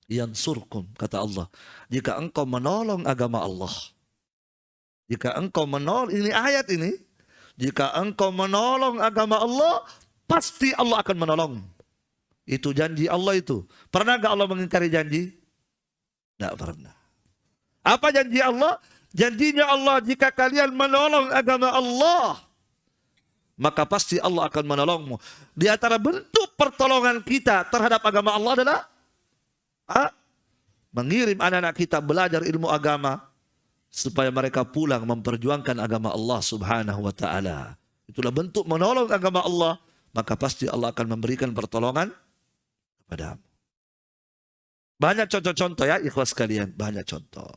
A: yansurkum, kata Allah. Jika engkau menolong agama Allah. Jika engkau menolong, ini ayat ini. Jika engkau menolong agama Allah, pasti Allah akan menolong. Itu janji Allah itu. Pernah gak Allah mengingkari janji? Tidak pernah. Apa janji Allah? Janjinya Allah, jika kalian menolong agama Allah, maka pasti Allah akan menolongmu. Di antara bentuk pertolongan kita terhadap agama Allah adalah mengirim anak-anak kita belajar ilmu agama supaya mereka pulang memperjuangkan agama Allah Subhanahu wa taala. Itulah bentuk menolong agama Allah, maka pasti Allah akan memberikan pertolongan kepadamu. Banyak contoh-contoh ya ikhwas sekalian, banyak contoh.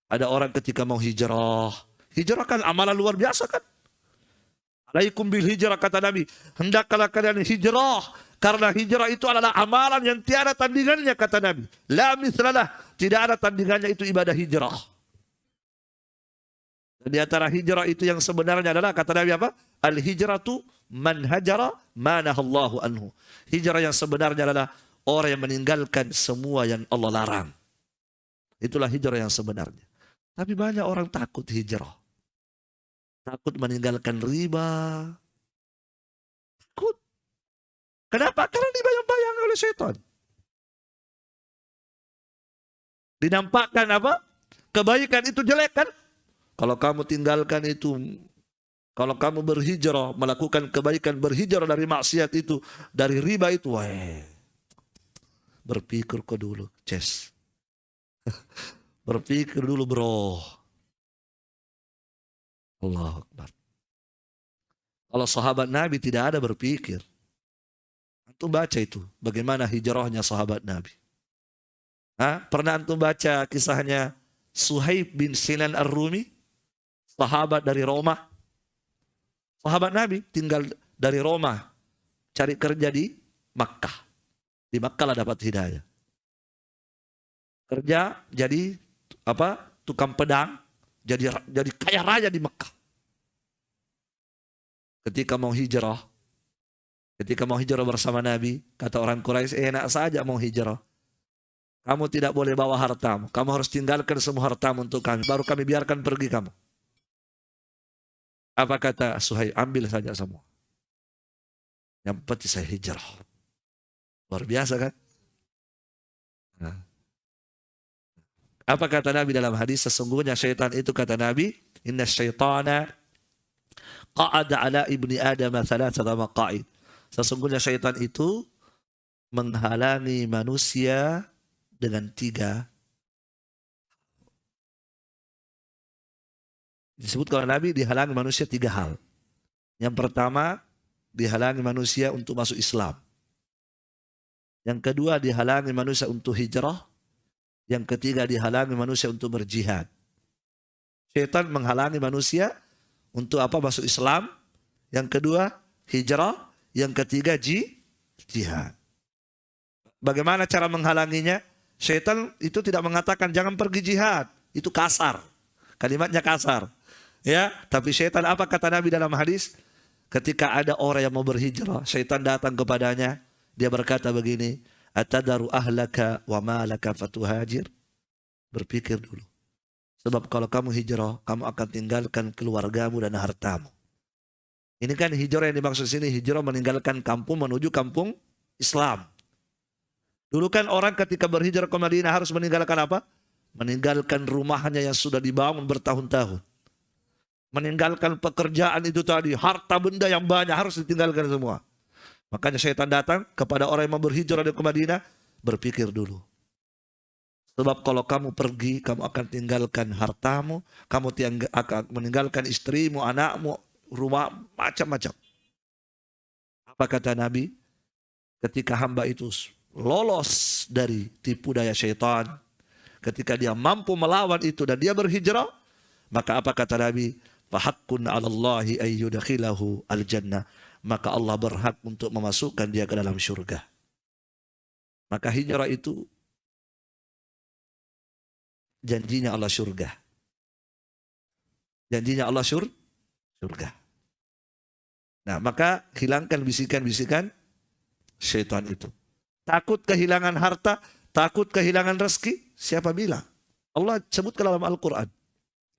A: Ada orang ketika mau hijrah. Hijrah kan amalan luar biasa kan. Alaikum bil hijrah, kata Nabi. Hendaklah kalian hijrah. Karena hijrah itu adalah amalan yang tiada tandingannya, kata Nabi. La mislalah. Tidak ada tandingannya, itu ibadah hijrah. Dan di antara hijrah itu yang sebenarnya adalah, kata Nabi apa? Al hijratu man hajara manahallahu anhu. Hijrah yang sebenarnya adalah orang yang meninggalkan semua yang Allah larang. Itulah hijrah yang sebenarnya. Tapi banyak orang takut hijrah. Takut meninggalkan riba. Takut. Kenapa? Karena dibayang-bayang oleh setan. Dinampakkan apa? Kebaikan itu jelek kan? Kalau kamu tinggalkan itu, kalau kamu berhijrah, melakukan kebaikan, berhijrah dari maksiat itu, dari riba itu, wah, berpikir kau dulu, Ces. Berpikir dulu bro. Allahu Akbar. Kalau sahabat Nabi tidak ada berpikir. Antum baca itu, bagaimana hijrahnya sahabat Nabi. Pernah antum baca kisahnya Suhaib bin Sinan Ar-Rumi? Sahabat dari Roma. Sahabat Nabi tinggal dari Roma, cari kerja di Makkah. Di Makkah lah dapat hidayah. Kerja jadi apa? Tukang pedang, jadi kaya raya di Makkah. Ketika mau hijrah bersama Nabi, kata orang Quraisy, enak saja mau hijrah. Kamu tidak boleh bawa hartamu. Kamu harus tinggalkan semua hartamu untuk kami. Baru kami biarkan pergi kamu. Apa kata Suhaib? Ambil saja semua. Yang penting saya hijrah. Luar biasa kan? Apa kata Nabi dalam hadis? Sesungguhnya syaitan itu, kata Nabi, inna syaitana qa'ada ala ibni Adam thalathata maqa'id. Sesungguhnya syaitan itu menghalangi manusia dengan 3. Disebut kalau Nabi dihalangi manusia 3 hal. Yang pertama, dihalangi manusia untuk masuk Islam. Yang kedua, dihalangi manusia untuk hijrah. Yang ketiga, dihalangi manusia untuk berjihad. Syaitan menghalangi manusia untuk apa? Masuk Islam. Yang kedua, hijrah. Yang ketiga, jihad. Bagaimana cara menghalanginya? Syaitan itu tidak mengatakan jangan pergi jihad. Itu kasar. Kalimatnya kasar. Ya, tapi syaitan apa kata Nabi dalam hadis? Ketika ada orang yang mau berhijrah, syaitan datang kepadanya. Dia berkata begini, atadaru ahlaka wa malaka fatuhajir. Berpikir dulu. Sebab kalau kamu hijrah, kamu akan tinggalkan keluargamu dan hartamu. Ini kan hijrah yang dimaksud sini, hijrah meninggalkan kampung menuju kampung Islam. Dulu kan orang ketika berhijrah ke Madinah harus meninggalkan apa? Meninggalkan rumahnya yang sudah dibangun bertahun-tahun. Meninggalkan pekerjaan itu tadi, harta benda yang banyak harus ditinggalkan semua. Makanya syaitan datang kepada orang yang mau berhijrah ke Madinah, berpikir dulu. Sebab kalau kamu pergi, kamu akan tinggalkan hartamu, kamu akan meninggalkan istrimu, anakmu, rumah, macam-macam. Apa kata Nabi? Ketika hamba itu lolos dari tipu daya syaitan, ketika dia mampu melawan itu dan dia berhijrah, maka apa kata Nabi? Fahakkun 'alallahi ayyudkhilahu al-jannah. Maka Allah berhak untuk memasukkan dia ke dalam surga. Maka hijrah itu janjinya Allah surga. Janjinya Allah surga. Nah, maka hilangkan bisikan-bisikan syaitan itu. Takut kehilangan harta, takut kehilangan rezeki, siapa bilang? Allah sebutkan dalam Al-Quran.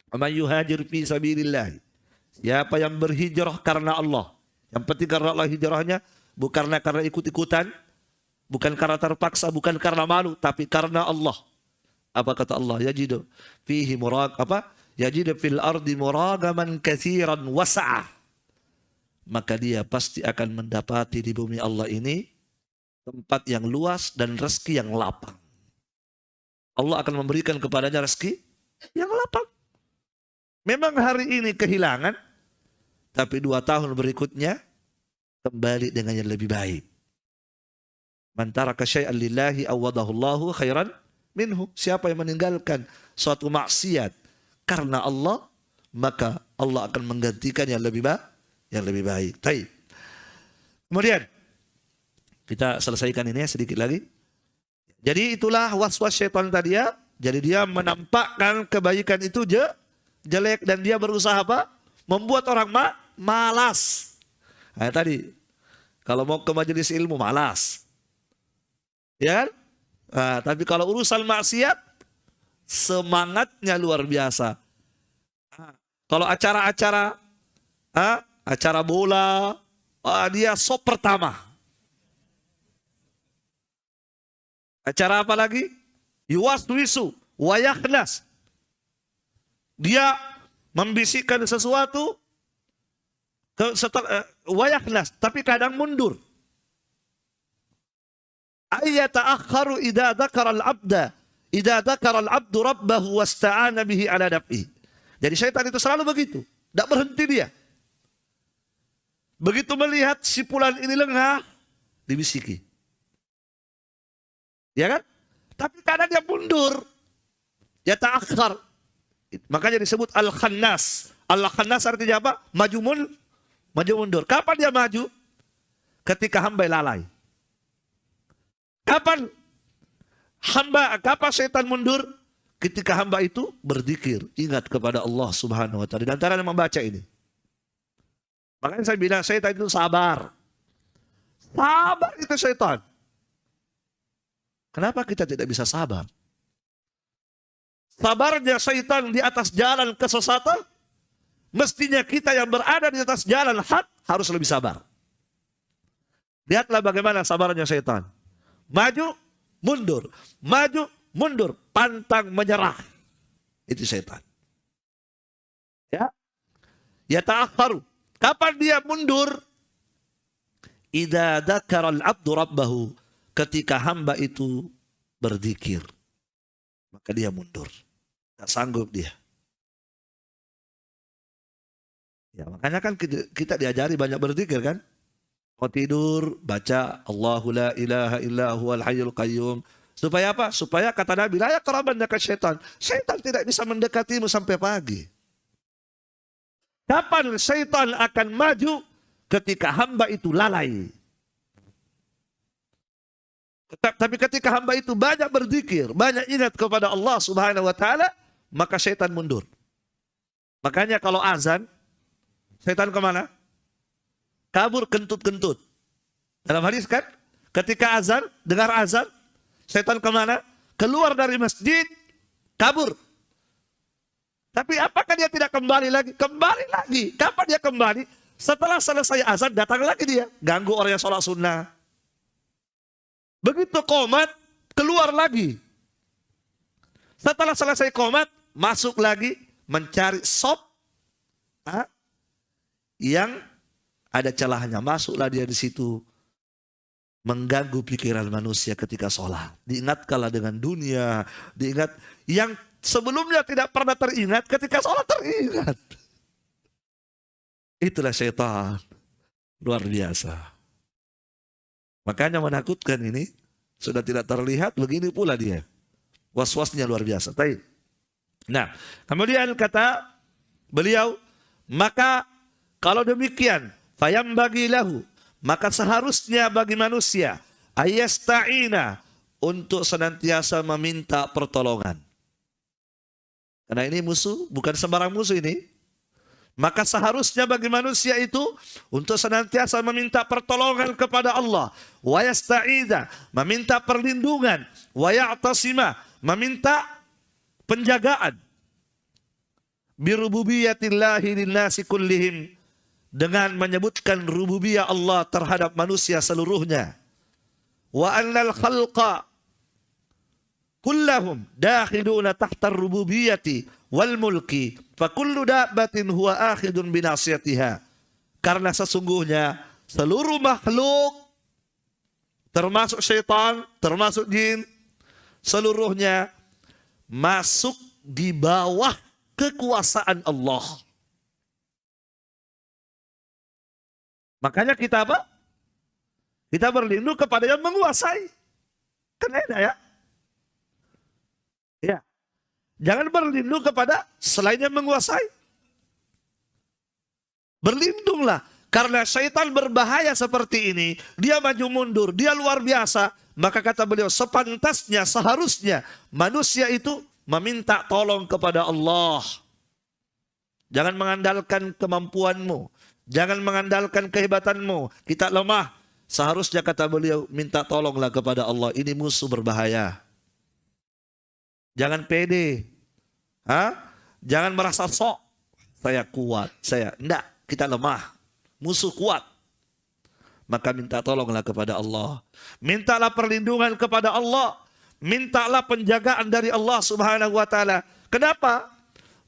A: Man yuhajir fi sabilillah. Siapa yang berhijrah karena Allah. Yang penting karena Allah hijrahnya, bukan karena ikut-ikutan, bukan karena terpaksa, bukan karena malu, tapi karena Allah. Apa kata Allah? Yajidu fihi yajidu fil ardi muragaman katsiran wasa'ah. Maka dia pasti akan mendapati di bumi Allah ini tempat yang luas dan rezeki yang lapang. Allah akan memberikan kepadanya rezeki yang lapang. Memang hari ini kehilangan, tapi 2 tahun berikutnya kembali dengan yang lebih baik. Man taraka syai'an lillahi awadahullahu khairan minhu. Siapa yang meninggalkan suatu maksiat karena Allah, maka Allah akan menggantikan yang lebih baik. Baik. Kemudian kita selesaikan ini sedikit lagi. Jadi itulah waswas syaitan tadi ya. Jadi dia menampakkan kebaikan itu jelek dan dia berusaha apa? Membuat orang malas. Nah, tadi kalau mau ke majelis ilmu malas. Ya kan? Nah, tapi kalau urusan maksiat semangatnya luar biasa. Kalau acara-acara acara bola, dia sop pertama. Acara apa lagi? Yuwas wisu, wa yakhnas. Dia membisikkan sesuatu wa yakhnas, tapi kadang mundur. Ayata'akharu idza dzakara al-'abdu rabbahu wasta'ana bihi 'ala naf'ihi. Jadi syaitan itu selalu begitu, tidak berhenti dia. Begitu melihat si fulan ini lengah, dibisiki. Ya kan? Tapi kadang dia mundur. Ya ta'akhir. Makanya disebut al-khannas. Al-khannas artinya apa? Maju mundur. Kapan dia maju? Ketika hamba lalai. Kapan setan mundur? Ketika hamba itu berzikir, ingat kepada Allah Subhanahu wa taala. Dan antara yang membaca ini. Makanya saya bilang setan itu sabar. Sabar itu setan. Kenapa kita tidak bisa sabar? Sabarnya setan di atas jalan kesesatan, mestinya kita yang berada di atas jalan hak harus lebih sabar. Lihatlah bagaimana sabarnya setan. Maju, mundur. Maju, mundur. Pantang menyerah. Itu setan. Ya. Ya ta'akharu. Kapan dia mundur? Idza dzakara al-'abdu rabbahu. Ketika hamba itu berzikir. Maka dia mundur. Tak sanggup dia. Ya, makanya kan kita diajari banyak berzikir kan? Mau tidur, baca Allahu la ilaha illa huwal hayyul qayyum. Supaya apa? Supaya kata Nabi, la yaqrabannaka syaitan. Syaitan tidak bisa mendekatimu sampai pagi. Kapan syaitan akan maju? Ketika hamba itu lalai. Tapi ketika hamba itu banyak berzikir, banyak ingat kepada Allah Subhanahu wa taala, maka syaitan mundur. Makanya kalau azan, syaitan kemana? Kabur kentut-kentut. Dalam hadis kan, ketika azan, dengar azan, setan kemana? Keluar dari masjid, kabur. Tapi apakah dia tidak kembali lagi? Kembali lagi. Kapan dia kembali? Setelah selesai azan, datang lagi dia. Ganggu orang yang sholat sunnah. Begitu qomat, keluar lagi. Setelah selesai qomat, masuk lagi, mencari sop yang ada celahnya, masuklah dia di situ, mengganggu pikiran manusia ketika sholat. Diingatkanlah dengan dunia, diingat yang sebelumnya tidak pernah teringat, ketika sholat teringat. Itulah syaitan, luar biasa. Makanya menakutkan ini, sudah tidak terlihat, begini pula dia. Was-wasnya luar biasa. Nah, kemudian kata beliau, maka kalau demikian, fayam bagi lahu, maka seharusnya bagi manusia ayasta'ina, untuk senantiasa meminta pertolongan. Karena ini musuh, bukan sembarang musuh ini. Maka seharusnya bagi manusia itu untuk senantiasa meminta pertolongan kepada Allah. Wa yasta'idha, meminta perlindungan. Wa ya'tasima, meminta penjagaan. Birububiyatillahi linnasi kullihim, dengan menyebutkan rububiyah Allah terhadap manusia seluruhnya. Wa annal khalqa kullahum dakhiluna tahta rububiyyati wal mulki fa kullu dabbatin huwa akhidun binasiyatiha. Karena sesungguhnya seluruh makhluk, termasuk syaitan, termasuk jin, seluruhnya masuk di bawah kekuasaan Allah. Makanya kita apa? Kita berlindung kepada yang menguasai. Kan enak ya? Ya. Jangan berlindung kepada selain yang menguasai. Berlindunglah. Karena syaitan berbahaya seperti ini. Dia maju mundur. Dia luar biasa. Maka kata beliau, sepantasnya, seharusnya manusia itu meminta tolong kepada Allah. Jangan mengandalkan kemampuanmu. Jangan mengandalkan kehebatanmu. Kita lemah. Seharusnya kata beliau, minta tolonglah kepada Allah. Ini musuh berbahaya. Jangan pede. Jangan merasa sok. Saya kuat. Enggak, kita lemah. Musuh kuat. Maka minta tolonglah kepada Allah. Mintalah perlindungan kepada Allah. mintalah penjagaan dari Allah Subhanahu wa taala. Kenapa?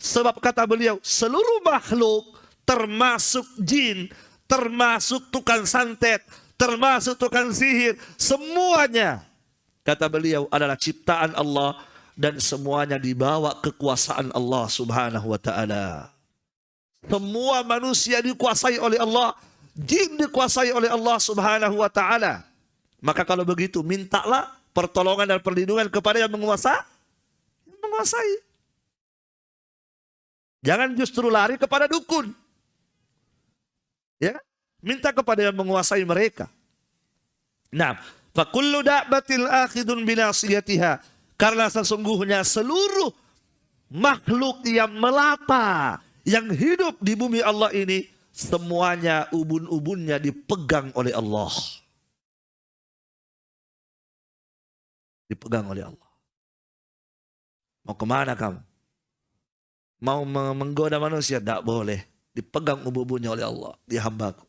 A: Sebab kata beliau, seluruh makhluk termasuk jin, termasuk tukang santet, termasuk tukang sihir, semuanya kata beliau adalah ciptaan Allah dan semuanya dibawa kekuasaan Allah Subhanahu wa taala. Semua manusia dikuasai oleh Allah, jin dikuasai oleh Allah Subhanahu wa taala. Maka kalau begitu mintalah pertolongan dan perlindungan kepada yang menguasai. Jangan justru lari kepada dukun. Ya, minta kepada yang menguasai mereka. Nah, fa kullu da'batil akhidun binasiyatiha. Karena sesungguhnya seluruh makhluk yang melata, yang hidup di bumi Allah ini, semuanya ubun-ubunnya dipegang oleh Allah. Dipegang oleh Allah. Mau kemana kamu? Mau menggoda manusia? Tidak boleh. Dipegang ubun-ubunnya oleh Allah. Dia hambaku.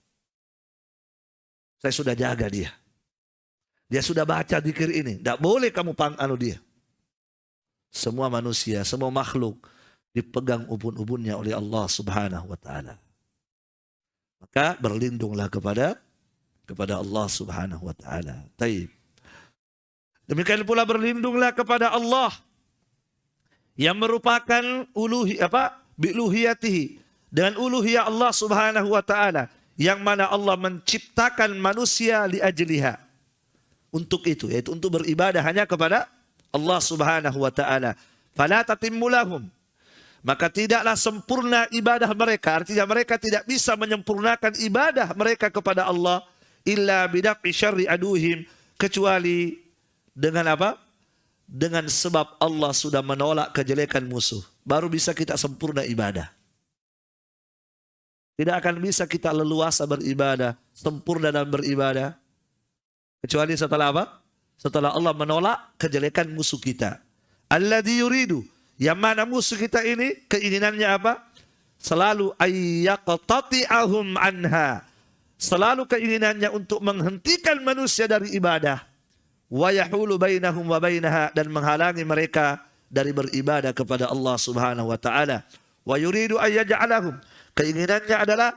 A: Saya sudah jaga dia. Dia sudah baca zikir ini. Tidak boleh kamu dia. Semua manusia, semua makhluk dipegang ubun-ubunnya oleh Allah Subhanahu wa taala. Maka berlindunglah kepada Allah Subhanahu wa taala. Taib. Demikian pula berlindunglah kepada Allah yang merupakan bi'luhiyatihi, dengan uluhiyah Allah Subhanahu wa taala, yang mana Allah menciptakan manusia li ajliha, untuk itu, yaitu untuk beribadah hanya kepada Allah Subhanahu wa taala. Fala tatimmu lahum, maka tidaklah sempurna ibadah mereka, artinya mereka tidak bisa menyempurnakan ibadah mereka kepada Allah illa bidaf'i syarri aduhim, kecuali dengan apa? Dengan sebab Allah sudah menolak kejelekan musuh, baru bisa kita sempurna ibadah. Tidak akan bisa kita leluasa beribadah, sempurna dalam beribadah, kecuali setelah apa? Setelah Allah menolak kejelekan musuh kita. Alladzi yuridu, yang mana musuh kita ini keinginannya apa? Selalu ayyaqtati'ahum anha. Selalu keinginannya untuk menghentikan manusia dari ibadah. Wa yahulu bainahum wa bainaha, dan menghalangi mereka dari beribadah kepada Allah Subhanahu wa taala. Wa yuridu ayyaj'alahum, keinginannya adalah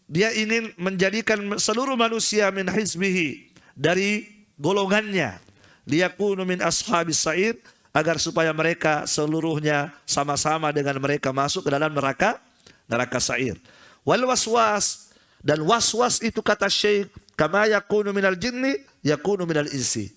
A: dia ingin menjadikan seluruh manusia min hizbihi, dari golongannya, liyakunu min ashabis sa'ir, agar supaya mereka seluruhnya sama-sama dengan mereka masuk ke dalam neraka sa'ir. Wal waswas, dan waswas itu kata Syekh, kama yakunu minal jinni yakunu minal insi.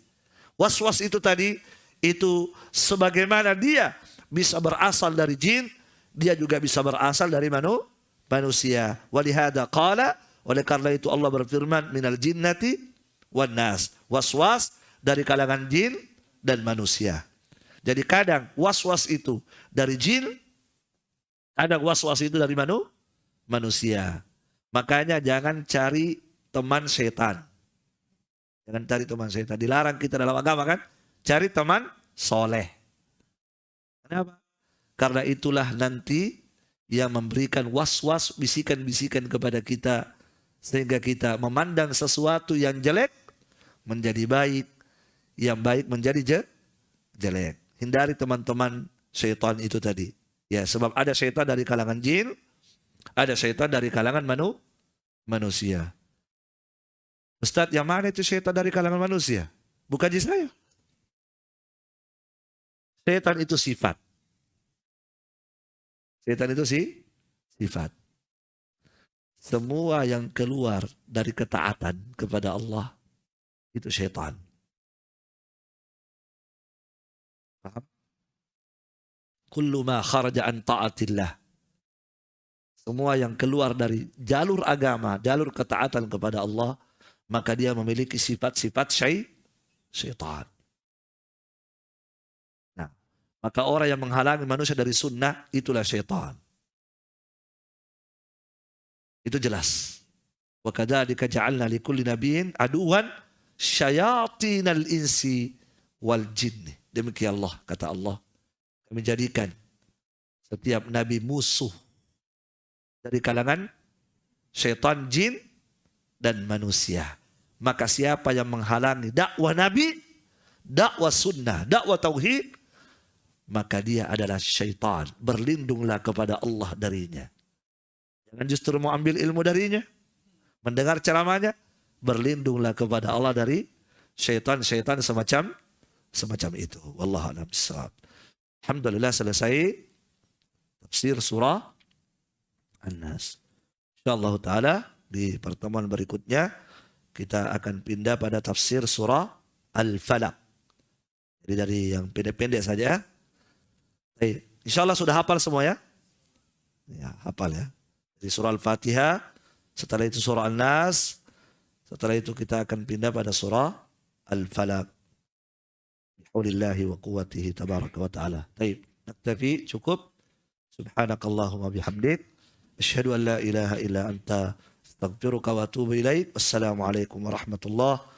A: Waswas itu tadi, itu sebagaimana dia bisa berasal dari jin, dia juga bisa berasal dari manusia. Walihada qala, oleh karena itu Allah berfirman, minal jinnati wan nas. Waswas dari kalangan jin dan manusia. Jadi kadang waswas itu dari jin, kadang waswas itu dari manusia. Makanya jangan cari teman setan. Jangan cari teman setan. Dilarang kita dalam agama kan? Cari teman soleh. Kenapa? Karena itulah nanti yang memberikan waswas, bisikan-bisikan kepada kita, sehingga kita memandang sesuatu yang jelek menjadi baik, yang baik menjadi jelek. Hindari teman-teman syaitan itu tadi. Ya, sebab ada syaitan dari kalangan jin, ada syaitan dari kalangan manusia. Ustadz, yang mana itu syaitan dari kalangan manusia? Bukan di saya. Syaitan itu sifat. Syaitan itu sifat. Semua yang keluar dari ketaatan kepada Allah itu syaitan. Paham? Kullu ma kharaja an ta'atillah. Semua yang keluar dari jalur agama, jalur ketaatan kepada Allah, maka dia memiliki sifat-sifat syaitan. Nah, maka orang yang menghalangi manusia dari sunnah, itulah syaitan. Itu jelas. Wa kadzalika ja'alna likulli nabiyyin aduwan syayatinal insi wal jinni. Demikian Allah, kata Allah, kami jadikan setiap nabi musuh dari kalangan syaitan, jin, dan manusia. Maka siapa yang menghalangi dakwah nabi dakwah sunnah, dakwah tauhid, maka dia adalah syaitan. Berlindunglah kepada Allah darinya. Jangan justru mau ambil ilmu darinya, mendengar ceramahnya, berlindunglah kepada Allah dari syaitan-syaitan semacam itu. Wallahu a'lam bishawab. Alhamdulillah selesai tafsir surah An-Nas. Insyaallah taala di pertemuan berikutnya kita akan pindah pada tafsir surah Al-Falaq. Jadi dari yang pendek-pendek saja. Baik, insyaallah sudah hafal semua ya? Ya, hafal ya. Jadi surah Al-Fatihah, setelah itu surah An-Nas, setelah itu kita akan pindah pada surah Al-Falaq. Biaulillahi wa quwwatihi tabaraka wa ta'ala. Baik, naktafi, cukup. Subhanakallahumma bihamdik. Asyhadu an la ilaha illa anta astaghfiruka wa atubu ilaik. Wassalamualaikum warahmatullahi